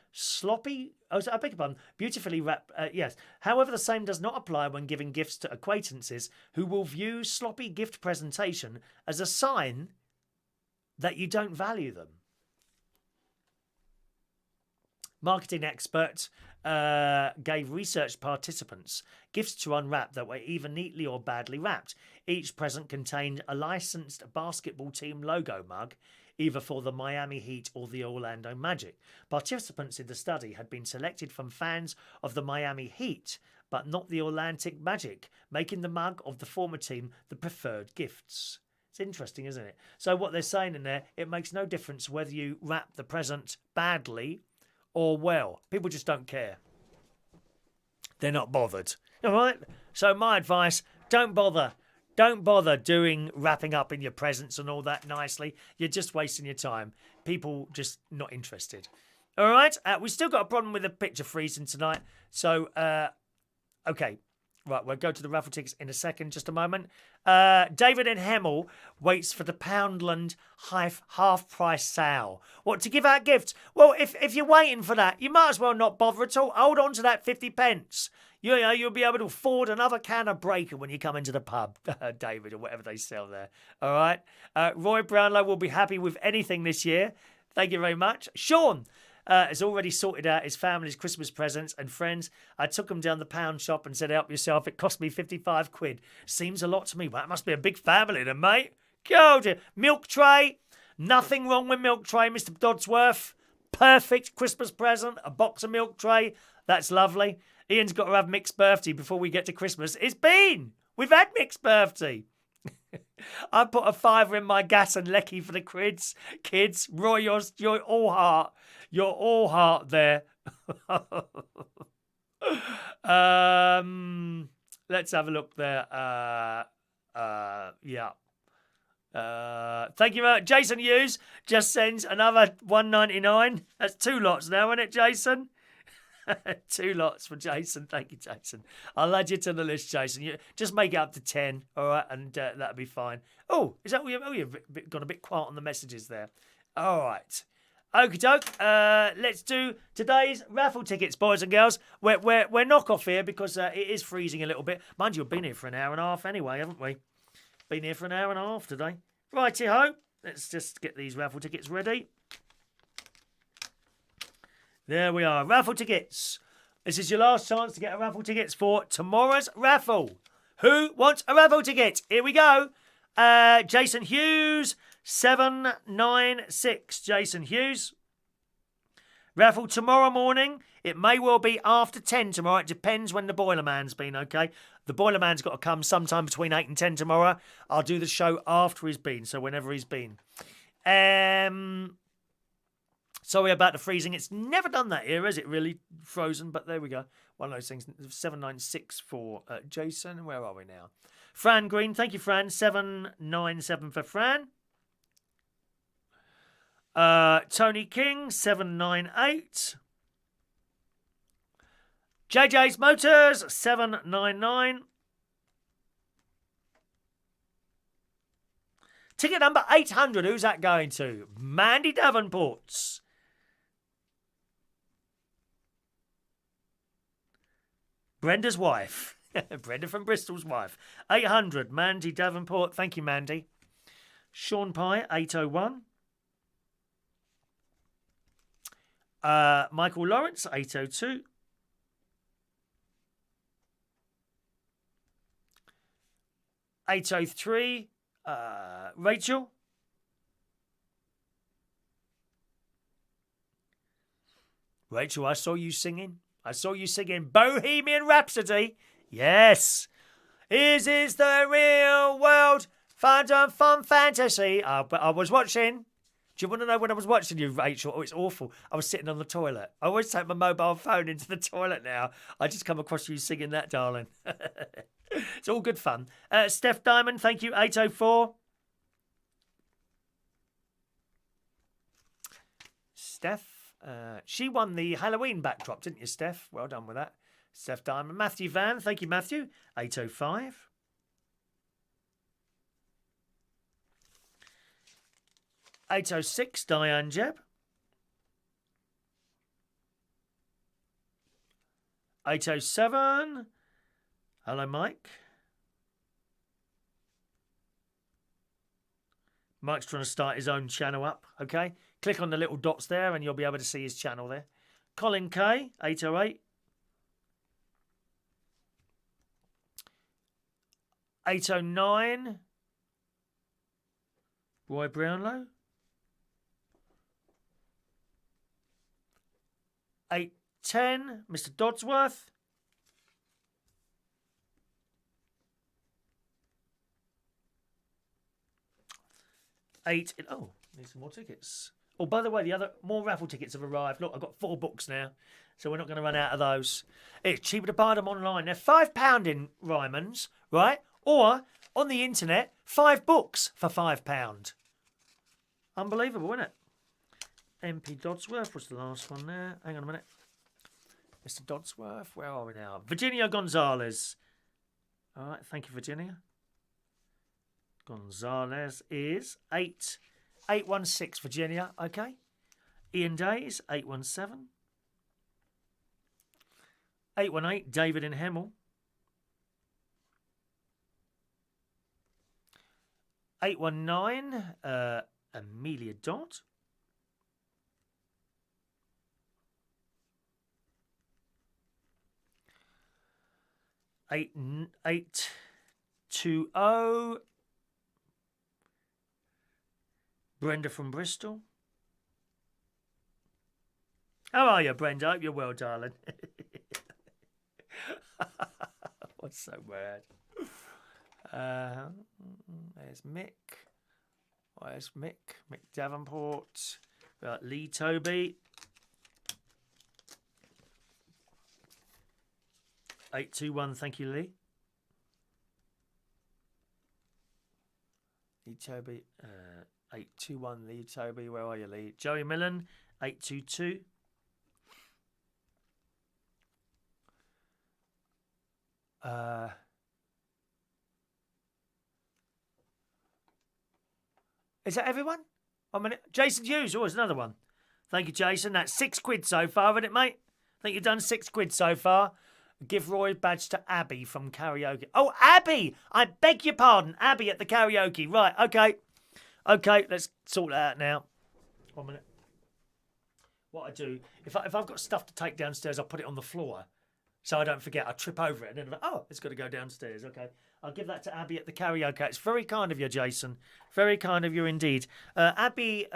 beautifully wrapped. Yes. However, the same does not apply when giving gifts to acquaintances who will view sloppy gift presentation as a sign that you don't value them. Marketing experts gave research participants gifts to unwrap that were either neatly or badly wrapped. Each present contained a licensed basketball team logo mug, either for the Miami Heat or the Orlando Magic. Participants in the study had been selected from fans of the Miami Heat, but not the Orlando Magic, making the mug of the former team the preferred gifts. It's interesting, isn't it? So what they're saying in there, it makes no difference whether you wrap the present badly or well. People just don't care. They're not bothered. All right? So my advice, don't bother. Don't bother doing wrapping up in your presents and all that nicely. You're just wasting your time. People just not interested. All right? We still got a problem with the picture freezing tonight. So, okay. Right, we'll go to the raffle tickets in a second, just a moment. David in Hemel waits for the Poundland half-price sale. What, to give out gifts? Well, if you're waiting for that, you might as well not bother at all. Hold on to that 50 pence. You'll be able to afford another can of Breaker when you come into the pub, David, or whatever they sell there. All right? Roy Brownlow will be happy with anything this year. Thank you very much. Sean has already sorted out his family's Christmas presents and friends. I took them down the pound shop and said, help yourself. It cost me 55 quid. Seems a lot to me. Well, that must be a big family then, mate. Go to milk tray. Nothing wrong with milk tray, Mr. Dodsworth. Perfect Christmas present. A box of milk tray. That's lovely. Ian's got to have mixed birthday before we get to Christmas. It's been. We've had mixed birthday. I put a £5 in my gas and lecky for the kids. Roy, you're all heart. You're all heart there. Let's have a look there. Yeah. Thank you very much. Jason Hughes just sends another $1.99. That's 2 lots now, isn't it, Jason? 2 lots for Jason. Thank you, Jason. I'll add you to the list, Jason. You just make it up to 10, all right, and that'll be fine. Oh, is that? Oh, you've gone a bit quiet on the messages there. All right. Okie doke. Let's do today's raffle tickets, boys and girls. We're knock off here because it is freezing a little bit. Mind you, we've been here for an hour and a half anyway, haven't we? Been here for an hour and a half today. Righty ho. Let's just get these raffle tickets ready. There we are. Raffle tickets. This is your last chance to get a raffle tickets for tomorrow's raffle. Who wants a raffle ticket? Here we go. Jason Hughes, 796. Jason Hughes. Raffle tomorrow morning. It may well be after 10 tomorrow. It depends when the Boiler Man's been, okay? The Boiler Man's got to come sometime between 8 and 10 tomorrow. I'll do the show after he's been, so whenever he's been. Sorry about the freezing. It's never done that here, is it? Really frozen, but there we go. One of those things. 796 for Jason. Where are we now? Fran Green. Thank you, Fran. 797 for Fran. Tony King. 798. JJ's Motors. 799. Ticket number 800. Who's that going to? Mandy Davenport's. Brenda's wife. Brenda from Bristol's wife. 800. Mandy Davenport. Thank you, Mandy. Sean Pye, 801. Michael Lawrence, 802. $803. Rachel. Rachel, I saw you singing. I saw you singing Bohemian Rhapsody. Yes. Is the real world fun fantasy? I was watching. Do you want to know when I was watching you, Rachel? Oh, it's awful. I was sitting on the toilet. I always take my mobile phone into the toilet now. I just come across you singing that, darling. It's all good fun. Steph Diamond, thank you, 804. Steph. She won the Halloween backdrop, didn't you, Steph? Well done with that. Steph Diamond. Matthew Van. Thank you, Matthew. 805. $806. Diane Jebb. 807. Hello, Mike. Mike's trying to start his own channel up, okay? Click on the little dots there and you'll be able to see his channel there. Colin K, 808. 809. Roy Brownlow. 810. Mr. Dodsworth. 8. Oh, need some more tickets. Oh, by the way, more raffle tickets have arrived. Look, I've got 4 books now, so we're not going to run out of those. It's cheaper to buy them online. They're £5 in Ryman's, right? Or on the internet, 5 books for £5. Unbelievable, isn't it? MP Dodsworth was the last one there. Hang on a minute. Mr. Dodsworth, where are we now? Virginia Gonzalez. All right, thank you, Virginia. Gonzalez is 816, Virginia, okay. Ian Days, 817. 818, David in Hemel. 819, Amelia Dot. 820, Brenda from Bristol. How are you, Brenda? I hope you're well, darling. What's so bad? There's Mick. Where's Mick? Mick Davenport. Lee Toby. 821, thank you, Lee. Lee Toby. 821, Lee Toby. Where are you, Lee? Joey Millen. 822. Is that everyone? 1 minute. Jason Hughes. Oh, there's another one. Thank you, Jason. That's £6 so far, isn't it, mate? I think you've done £6 so far. Give Roy badge to Abby from karaoke. Oh, Abby! I beg your pardon. Abby at the karaoke. Right, okay. Okay, let's sort that out now. 1 minute. What I do, if I've got stuff to take downstairs, I'll put it on the floor. So I don't forget. I trip over it and then I'm like, oh, it's got to go downstairs. Okay. I'll give that to Abby at the karaoke. It's very kind of you, Jason. Very kind of you indeed. Abby,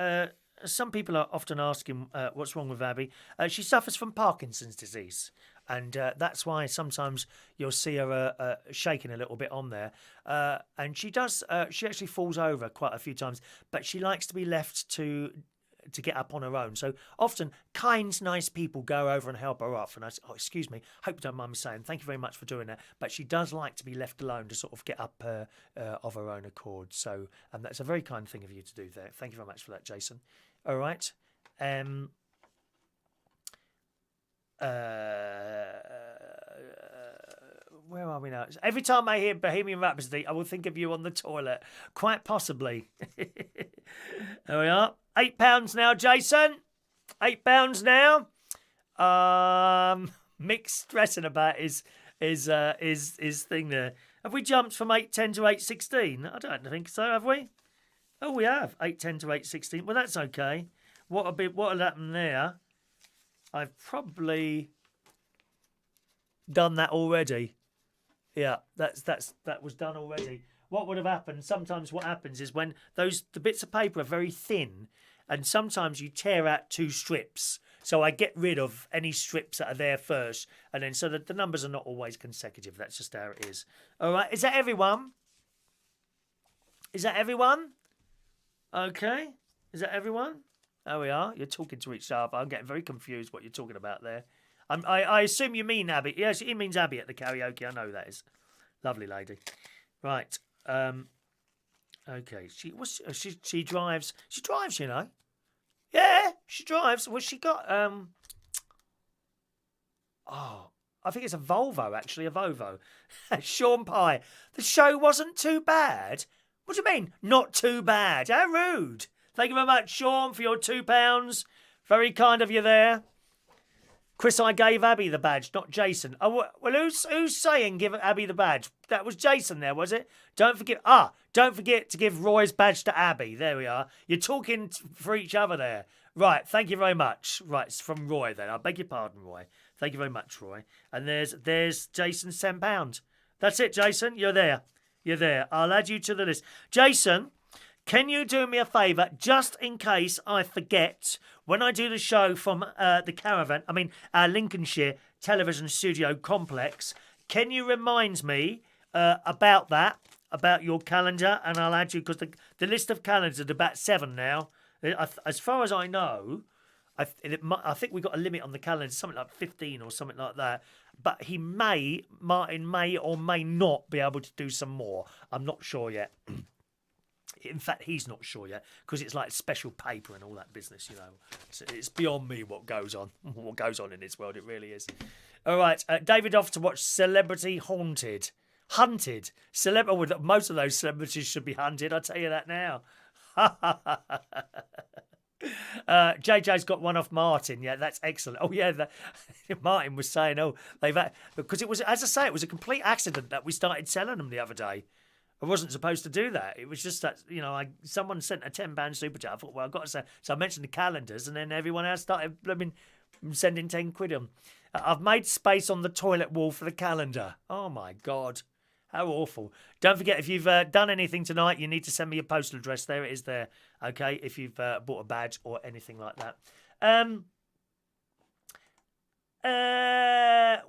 some people are often asking what's wrong with Abby. She suffers from Parkinson's disease. And that's why sometimes you'll see her shaking a little bit on there. And she does, she actually falls over quite a few times. But she likes to be left to get up on her own. So often, kind, nice people go over and help her up. And I say, oh, excuse me, hope you don't mind me saying, thank you very much for doing that. But she does like to be left alone to sort of get up of her own accord. So that's a very kind thing of you to do there. Thank you very much for that, Jason. All right. Where are we now? Every time I hear Bohemian Rhapsody, I will think of you on the toilet. Quite possibly. There we are. £8 now, Jason. £8 now. Mick's stressing about his thing there. Have we jumped from 8.10 to 8.16? I don't think so, have we? Oh, we have. 8.10 to 8.16. Well, that's okay. What will happen there? I've probably done that already. Yeah, that was done already. What would have happened? Sometimes what happens is when the bits of paper are very thin, and sometimes you tear out 2 strips. So I get rid of any strips that are there first, and then so that the numbers are not always consecutive. That's just how it is. All right, is that everyone? Is that everyone? Okay, is that everyone? There we are. You're talking to each other. I'm getting very confused what you're talking about there. I assume you mean Abby. Yes, he means Abby at the karaoke. I know that is. Lovely lady. Right. Okay. She drives. She drives, you know. Yeah, she drives. Well, she got I think it's a Volvo actually, a Volvo. Sean Pye. The show wasn't too bad. What do you mean? Not too bad. How rude. Thank you very much, Sean, for your £2. Very kind of you there. Chris, I gave Abby the badge, not Jason. Oh, well, who's saying give Abby the badge? That was Jason there, was it? Don't forget to give Roy's badge to Abby. There we are. You're talking for each other there. Right, thank you very much. Right, it's from Roy then. I beg your pardon, Roy. Thank you very much, Roy. And there's Jason's £10. That's it, Jason. You're there. You're there. I'll add you to the list. Jason, can you do me a favour, just in case I forget, when I do the show from the caravan, our Lincolnshire television studio complex, can you remind me about that, about your calendar, and I'll add you, because the list of calendars is about 7 now. As far as I know, I think we've got a limit on the calendar, something like 15 or something like that. But Martin may or may not be able to do some more. I'm not sure yet. In fact, he's not sure yet, because it's like special paper and all that business, you know. It's beyond me what goes on in this world. It really is. All right, David off to watch Celebrity Hunted. Most of those celebrities should be hunted, I'll tell you that now. JJ's got one off Martin. Yeah, that's excellent. Oh yeah, Martin was saying, because it was, as I say, it was a complete accident that we started selling them the other day. I wasn't supposed to do that. It was just that, you know, someone sent a £10 super chat. I thought, well, I've got to say. So I mentioned the calendars, and then everyone else started sending 10 quid on. I've made space on the toilet wall for the calendar. Oh my God. How awful. Don't forget, if you've done anything tonight, you need to send me your postal address. There it is there. Okay, if you've bought a badge or anything like that.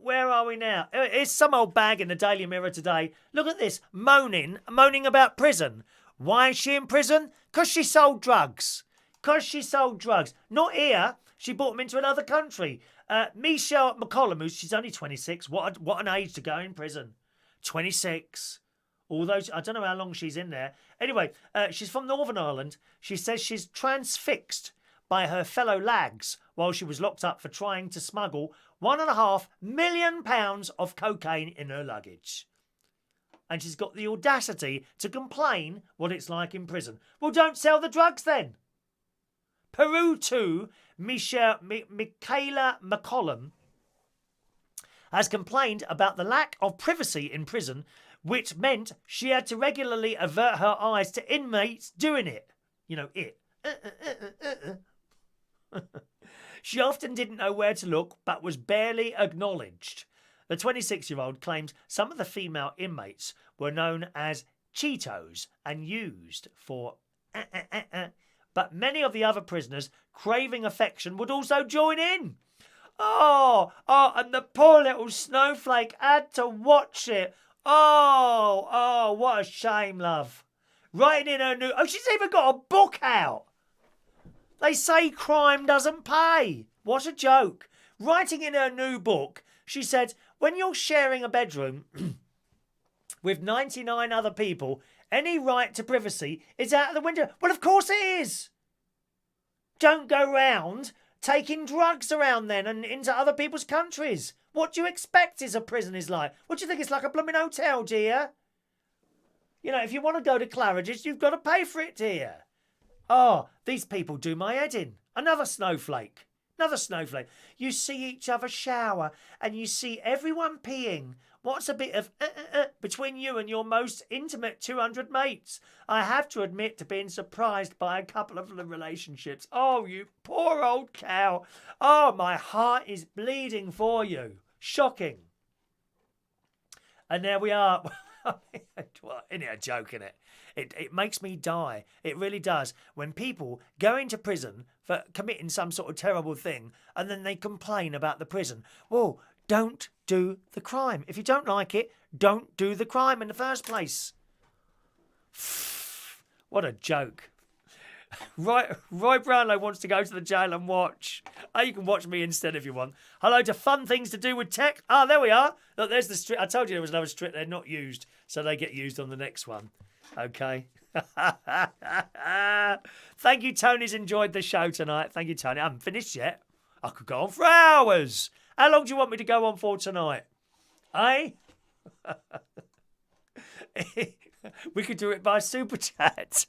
Where are we now? Here's some old bag in the Daily Mirror today. Look at this. Moaning about prison. Why is she in prison? Because she sold drugs. Not here. She brought them into another country. Michelle McCollum, she's only 26. What an age to go in prison. 26. Although I don't know how long she's in there. Anyway, she's from Northern Ireland. She says she's transfixed by her fellow lags while she was locked up for trying to smuggle £1.5 million of cocaine in her luggage. And she's got the audacity to complain what it's like in prison. Well, don't sell the drugs then. Peru too, Michaela McCollum has complained about the lack of privacy in prison, which meant she had to regularly avert her eyes to inmates doing it. You know, it. She often didn't know where to look, but was barely acknowledged. The 26-year-old claims some of the female inmates were known as Cheetos and used for but many of the other prisoners, craving affection, would also join in. And the poor little snowflake had to watch it. Oh, what a shame, love. Writing in her new... Oh, she's even got a book out. They say crime doesn't pay. What a joke. Writing in her new book, she said, when you're sharing a bedroom with 99 other people, any right to privacy is out of the window. Well, of course it is. Don't go round taking drugs around then and into other people's countries. What do you expect is a prison is like? What do you think it's like a blooming hotel, dear? You know, if you want to go to Claridge's, you've got to pay for it, dear. Oh, these people do my head in. Another snowflake. Another snowflake. You see each other shower and you see everyone peeing. What's a bit of between you and your most intimate 200 mates? I have to admit to being surprised by a couple of the relationships. Oh, you poor old cow. Oh, my heart is bleeding for you. Shocking. And there we are. Isn't it a joke, innit? It makes me die. It really does. When people go into prison for committing some sort of terrible thing and then they complain about the prison. Well, don't do the crime. If you don't like it, don't do the crime in the first place. What a joke. Roy Brownlow wants to go to the jail and watch. Oh, you can watch me instead if you want. Hello to fun things to do with tech. Ah, there we are. Look, there's the strip. I told you there was another strip. They're not used, so they get used on the next one. Okay. Thank you, Tony's enjoyed the show tonight. Thank you, Tony. I haven't finished yet. I could go on for hours. How long do you want me to go on for tonight? Eh? We could do it by super chat.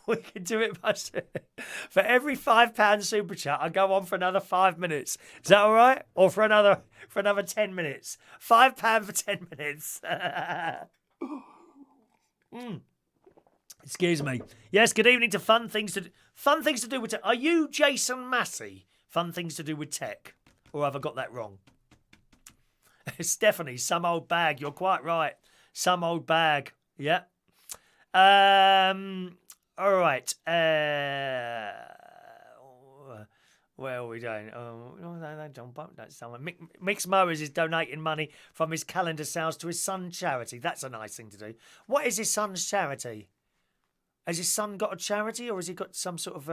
We could do it by for every £5 super chat. I go on for another 5 minutes. Is that all right? Or for another 10 minutes? £5 for 10 minutes. Excuse me. Yes. Good evening to fun things to do with tech. Are you Jason Massey? Fun things to do with tech, or have I got that wrong? Stephanie, some old bag. You're quite right. Some old bag. Yeah. All right. Where are we going? That's someone. Mix Mowers is donating money from his calendar sales to his son's charity. That's a nice thing to do. What is his son's charity? Has his son got a charity, or has he got some sort of?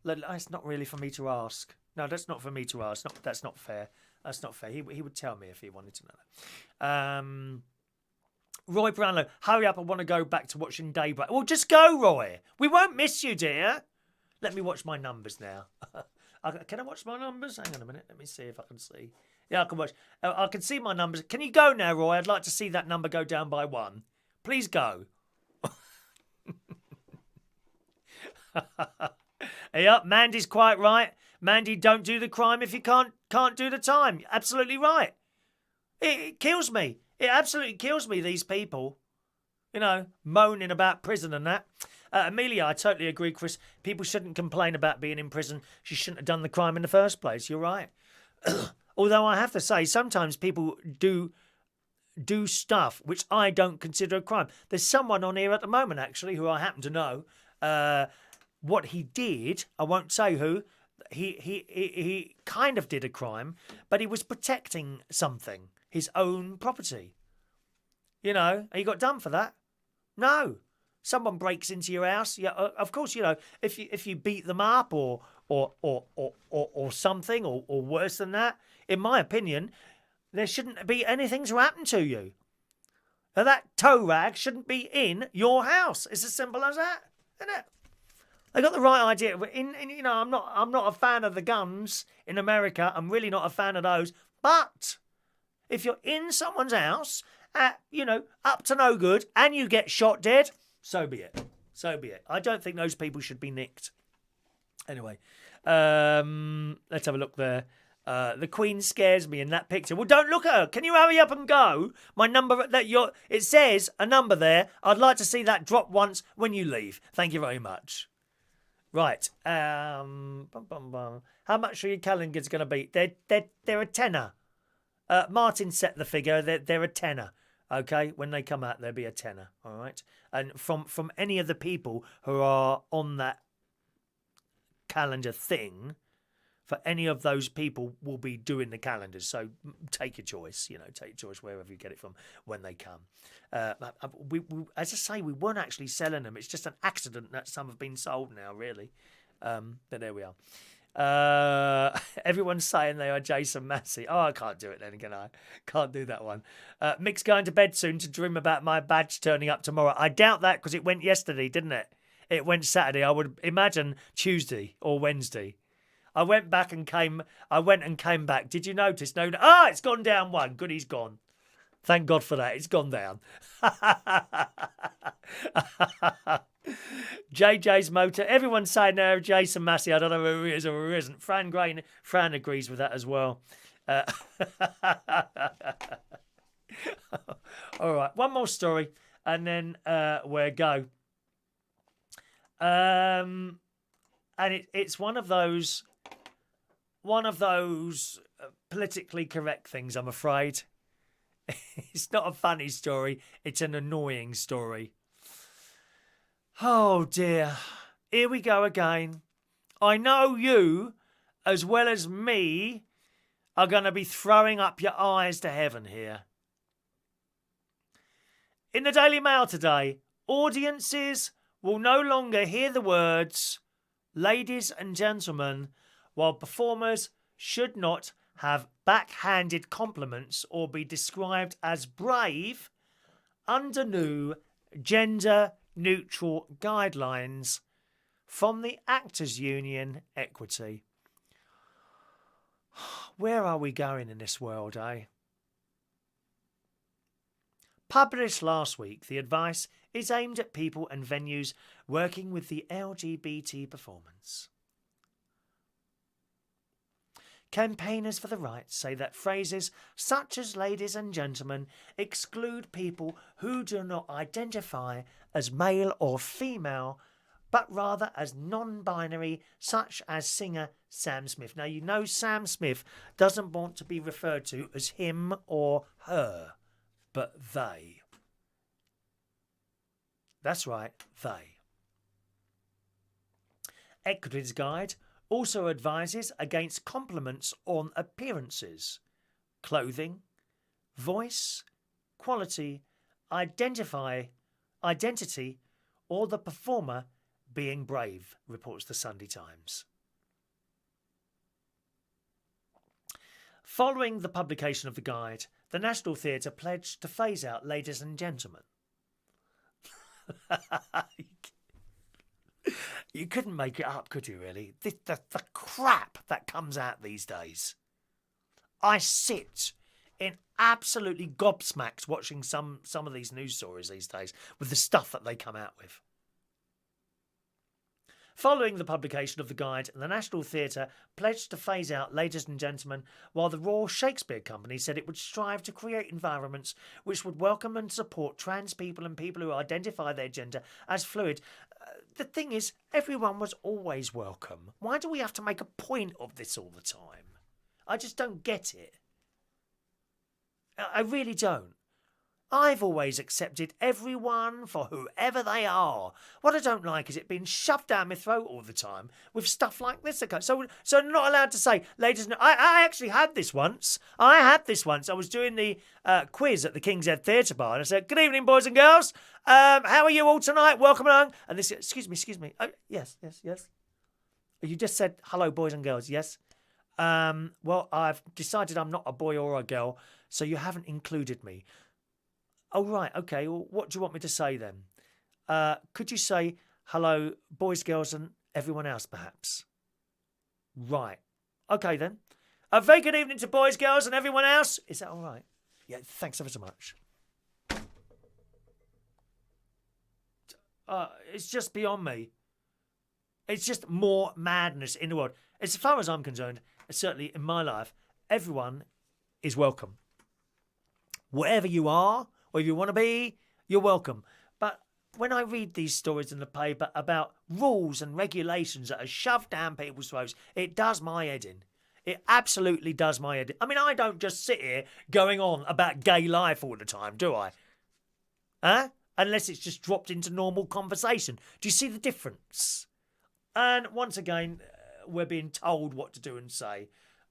That's not really for me to ask. No, that's not for me to ask. That's not fair. That's not fair. He would tell me if he wanted to know that. Roy Brownlow, hurry up. I want to go back to watching Daybreak. Well, just go, Roy. We won't miss you, dear. Let me watch my numbers now. Can I watch my numbers? Hang on a minute. Let me see if I can see. Yeah, I can watch. I can see my numbers. Can you go now, Roy? I'd like to see that number go down by 1. Please go. Yep, Mandy's quite right. Mandy, don't do the crime if you can't do the time. Absolutely right. It kills me. It absolutely kills me, these people. You know, moaning about prison and that. Amelia, I totally agree, Chris. People shouldn't complain about being in prison. She shouldn't have done the crime in the first place. You're right. Although I have to say, sometimes people do stuff which I don't consider a crime. There's someone on here at the moment, actually, who I happen to know. What he did, I won't say who, he kind of did a crime, but he was protecting something, his own property. You know, and he got done for that. No. Someone breaks into your house. Yeah, of course, you know, if you beat them up or something, or worse than that, in my opinion, there shouldn't be anything to happen to you. Now, that tow rag shouldn't be in your house. It's as simple as that, isn't it? They got the right idea. You know, I'm not a fan of the guns in America. I'm really not a fan of those. But if you're in someone's house, you know, up to no good, and you get shot dead, so be it. So be it. I don't think those people should be nicked. Anyway, let's have a look there. The Queen scares me in that picture. Well, don't look at her. Can you hurry up and go? My number it says a number there. I'd like to see that drop once when you leave. Thank you very much. Right. How much are your calendars going to be? They're a tenner. Martin set the figure. They're a tenner. Okay, when they come out, they'll be a tenner. All right, and from any of the people who are on that calendar thing, for any of those people will be doing the calendars. So take your choice. Take your choice wherever you get it from when they come. We as I say, we weren't actually selling them. It's just an accident that some have been sold now, really. But there we are. Everyone's saying they are Jason Massey. Oh, I can't do it then, can I? Can't do that one. Mick's going to bed soon to dream about my badge turning up tomorrow. I doubt that because it went yesterday, didn't it? It went Saturday. I would imagine Tuesday or Wednesday. I went and came back. Did you notice? No. It's gone down one. Good, he's gone. Thank God for that. It's gone down. JJ's motor. Everyone's saying there, Jason Massey. I don't know who he is or who isn't. Fran agrees with that as well. All right, one more story, and then we'll go. And it's one of those politically correct things, I'm afraid. It's not a funny story. It's an annoying story. Oh dear. Here we go again. I know you, as well as me, are going to be throwing up your eyes to heaven here. In the Daily Mail today, audiences will no longer hear the words, ladies and gentlemen, while performers should not have backhanded compliments or be described as brave under new gender-neutral guidelines from the Actors Union Equity. Where are we going in this world, eh? Published last week, the advice is aimed at people and venues working with the LGBT performance. Campaigners for the rights say that phrases such as ladies and gentlemen exclude people who do not identify as male or female, but rather as non-binary, such as singer Sam Smith. Now, you know Sam Smith doesn't want to be referred to as him or her, but they. That's right, they. Equity's Guide also advises against compliments on appearances, clothing, voice, quality, identity, or the performer being brave, reports the Sunday Times. Following the publication of the guide, the National Theatre pledged to phase out ladies and gentlemen. You couldn't make it up, could you, really? The crap that comes out these days. I sit in absolutely gobsmacked watching some of these news stories these days with the stuff that they come out with. Following the publication of the guide, the National Theatre pledged to phase out ladies and gentlemen, while the Royal Shakespeare Company said it would strive to create environments which would welcome and support trans people and people who identify their gender as fluid. The thing is, everyone was always welcome. Why do we have to make a point of this all the time? I just don't get it. I really don't. I've always accepted everyone for whoever they are. What I don't like is it being shoved down my throat all the time with stuff like this. So I'm not allowed to say, ladies and I actually had this once. I was doing the quiz at the King's Head Theatre Bar, and I said, "Good evening, boys and girls. How are you all tonight? Welcome along." And this, excuse me. Oh, yes. You just said, "Hello, boys and girls." Yes. Well, I've decided I'm not a boy or a girl, so you haven't included me. Oh, right, okay. Well, what do you want me to say then? Could you say hello, boys, girls, and everyone else, perhaps? Right. Okay, then. A very good evening to boys, girls, and everyone else. Is that all right? Yeah, thanks ever so much. It's just beyond me. It's just more madness in the world. As far as I'm concerned, certainly in my life, everyone is welcome. Whatever you are, or if you want to be, you're welcome. But when I read these stories in the paper about rules and regulations that are shoved down people's throats, it does my head in. It absolutely does my head in. I mean, I don't just sit here going on about gay life all the time, do I? Huh? Unless it's just dropped into normal conversation. Do you see the difference? And once again, we're being told what to do and say.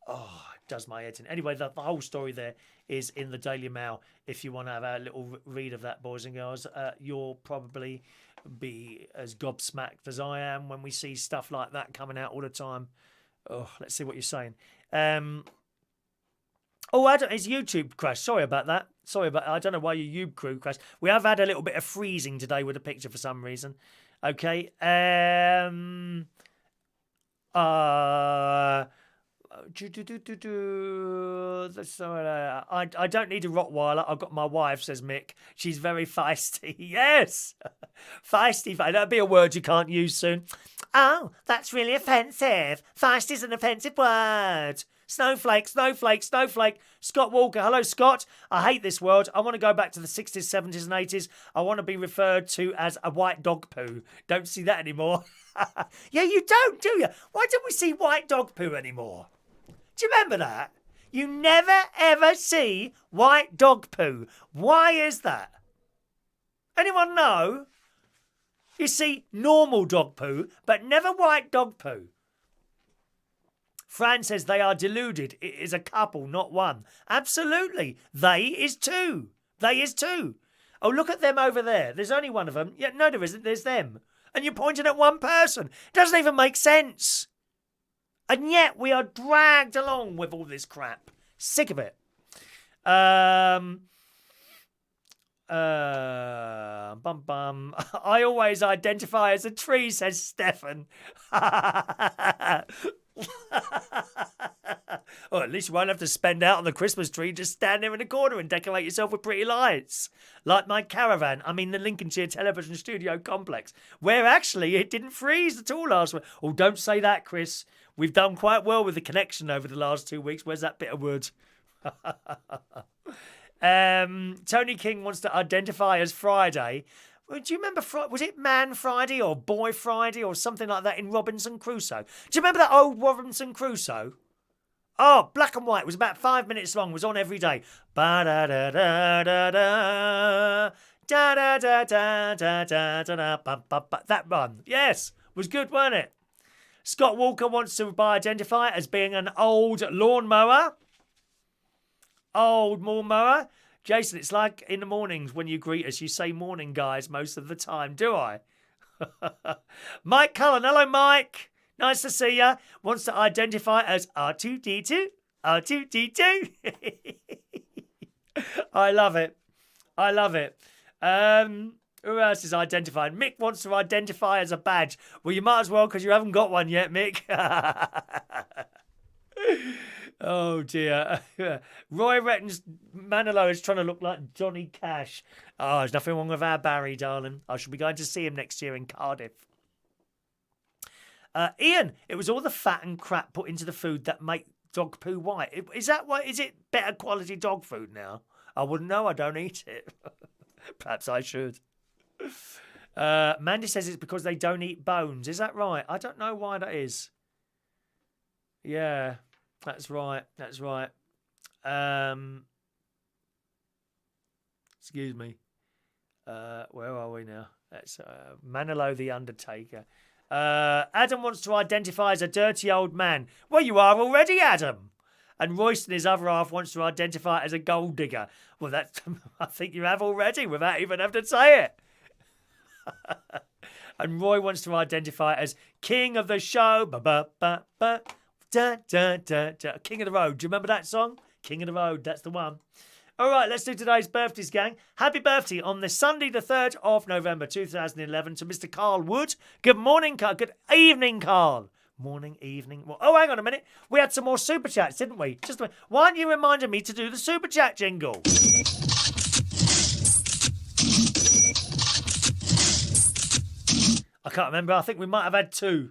Oh, it does my head in. Anyway, the whole story there is in the Daily Mail. If you want to have a little read of that, boys and girls, you'll probably be as gobsmacked as I am when we see stuff like that coming out all the time. Oh, let's see what you're saying. Adam, his YouTube crashed. Sorry about that. I don't know why your YouTube crew crashed. We have had a little bit of freezing today with the picture for some reason. Okay. I don't need a Rottweiler. I've got my wife, says Mick. She's very feisty. Yes. Feisty. That'll be a word you can't use soon. Oh, that's really offensive. Feisty's an offensive word. Snowflake. Scott Walker. Hello, Scott. I hate this world. I want to go back to the 60s, 70s and 80s. I want to be referred to as a white dog poo. Don't see that anymore. Yeah, you don't, do you? Why don't we see white dog poo anymore? Do you remember that? You never, ever see white dog poo. Why is that? Anyone know? You see normal dog poo, but never white dog poo. Fran says they are deluded. It is a couple, not one. Absolutely. They is two. Oh, look at them over there. There's only one of them. Yeah, no, there isn't. There's them. And you're pointing at one person. It doesn't even make sense. And yet we are dragged along with all this crap. Sick of it. I always identify as a tree, says Stefan. Or at least you won't have to spend out on the Christmas tree. Just stand there in the corner and decorate yourself with pretty lights. Like my caravan, the Lincolnshire Television Studio Complex, where actually it didn't freeze at all last week. Oh, don't say that, Chris. We've done quite well with the connection over the last 2 weeks. Where's that bit of wood? Tony King wants to identify as Friday. Do you remember, was it Man Friday or Boy Friday or something like that in Robinson Crusoe? Do you remember that old Robinson Crusoe? Oh, black and white. It was about 5 minutes long. It was on every day. Ba-da-da-da-da-da. Da-da-da-da-da-da-da-da. That one. Yes. Was good, wasn't it? Scott Walker wants to identify as being an old lawnmower. Old lawnmower. Jason, it's like in the mornings when you greet us, you say morning, guys, most of the time, do I? Mike Cullen. Hello, Mike. Nice to see you. Wants to identify as R2D2. R2D2. I love it. Who else is identified? Mick wants to identify as a badge. Well, you might as well because you haven't got one yet, Mick. Oh, dear. Roy reckons Manilow is trying to look like Johnny Cash. Oh, there's nothing wrong with our Barry, darling. I shall be going to see him next year in Cardiff. Iain, it was all the fat and crap put into the food that make dog poo white. Is that why? Is it better quality dog food now? I wouldn't know. I don't eat it. Perhaps I should. Mandy says it's because they don't eat bones. Is that right? I don't know why that is. Yeah, that's right. Excuse me. Where are we now? That's Manilow the Undertaker. Adam wants to identify as a dirty old man. Well, you are already, Adam. And Royston, his other half, wants to identify as a gold digger. Well, that's I think you have already without even having to say it. And Roy wants to identify as king of the show. Ba-ba-ba-ba. Da-da-da-da. King of the Road. Do you remember that song? King of the Road, that's the one. All right, let's do today's birthdays, gang. Happy birthday on this Sunday, the 3rd of November, 2011, to Mr. Karl Wood. Good morning, Karl. Good evening, Karl. Morning, evening. Well, oh, hang on a minute. We had some more super chats, didn't we? Just a minute. Why aren't you reminding me to do the super chat jingle? I can't remember. I think we might have had two.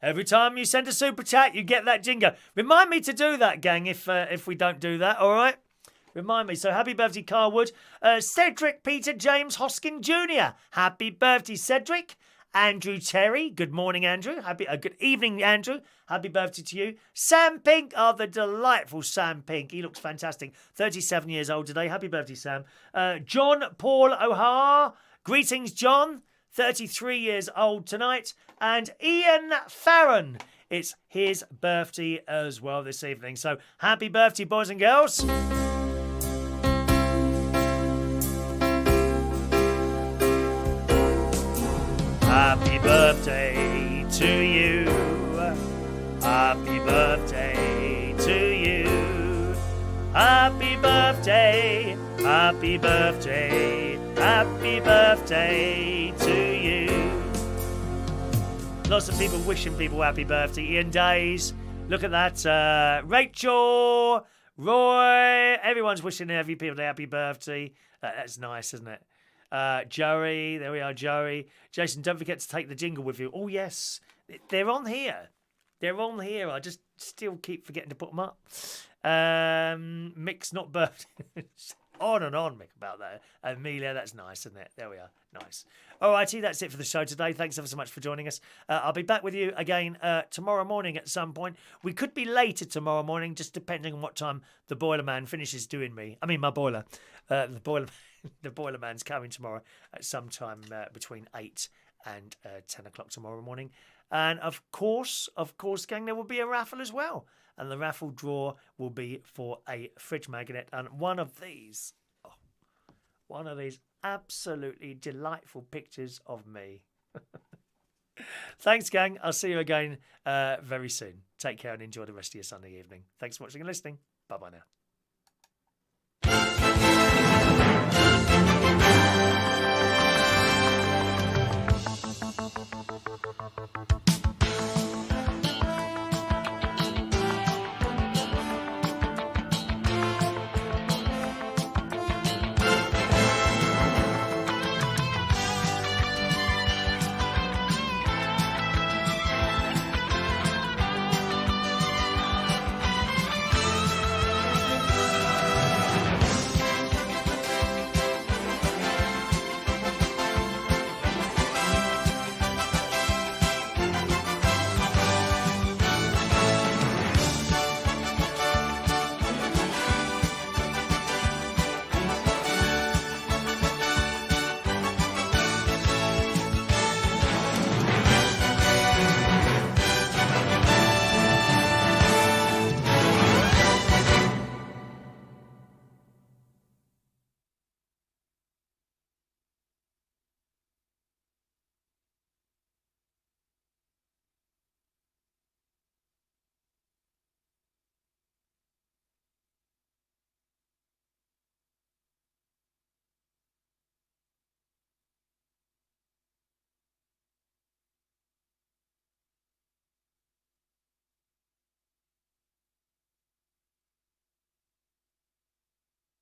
Every time you send a super chat, you get that jingle. Remind me to do that, gang, if we don't do that, all right? Remind me. So happy birthday, Karl Wood. Cedric Peter James Hoskin Jr. Happy birthday, Cedric. Andrew Terry. Good morning, Andrew. Good evening, Andrew. Happy birthday to you. Sam Pink. Oh, the delightful Sam Pink. He looks fantastic. 37 years old today. Happy birthday, Sam. John Paul O'Hara. Greetings, John. 33 years old tonight. And Iain Farron. It's his birthday as well this evening. So happy birthday, boys and girls. Happy birthday to you. Happy birthday to you. Happy birthday. Happy birthday. Happy birthday to you. Lots of people wishing people happy birthday. Ian Days. Look at that. Rachel. Roy. Everyone's wishing every people a happy birthday. That's nice, isn't it? Joey, there we are, Joey. Jason, don't forget to take the jingle with you. Oh, yes. They're on here. They're on here. I just still keep forgetting to put them up. Mick's not birthday. On and on, Mick, about that. Amelia, that's nice, isn't it? There we are. Nice. All righty, that's it for the show today. Thanks ever so much for joining us. I'll be back with you again tomorrow morning at some point. We could be later tomorrow morning, just depending on what time the boiler man finishes doing me. I mean, my boiler. The boiler man's coming tomorrow at some time between 8 and 10 o'clock tomorrow morning. And of course, gang, there will be a raffle as well. And the raffle draw will be for a fridge magnet. And one of these absolutely delightful pictures of me. Thanks, gang. I'll see you again very soon. Take care and enjoy the rest of your Sunday evening. Thanks for watching and listening. Bye-bye now.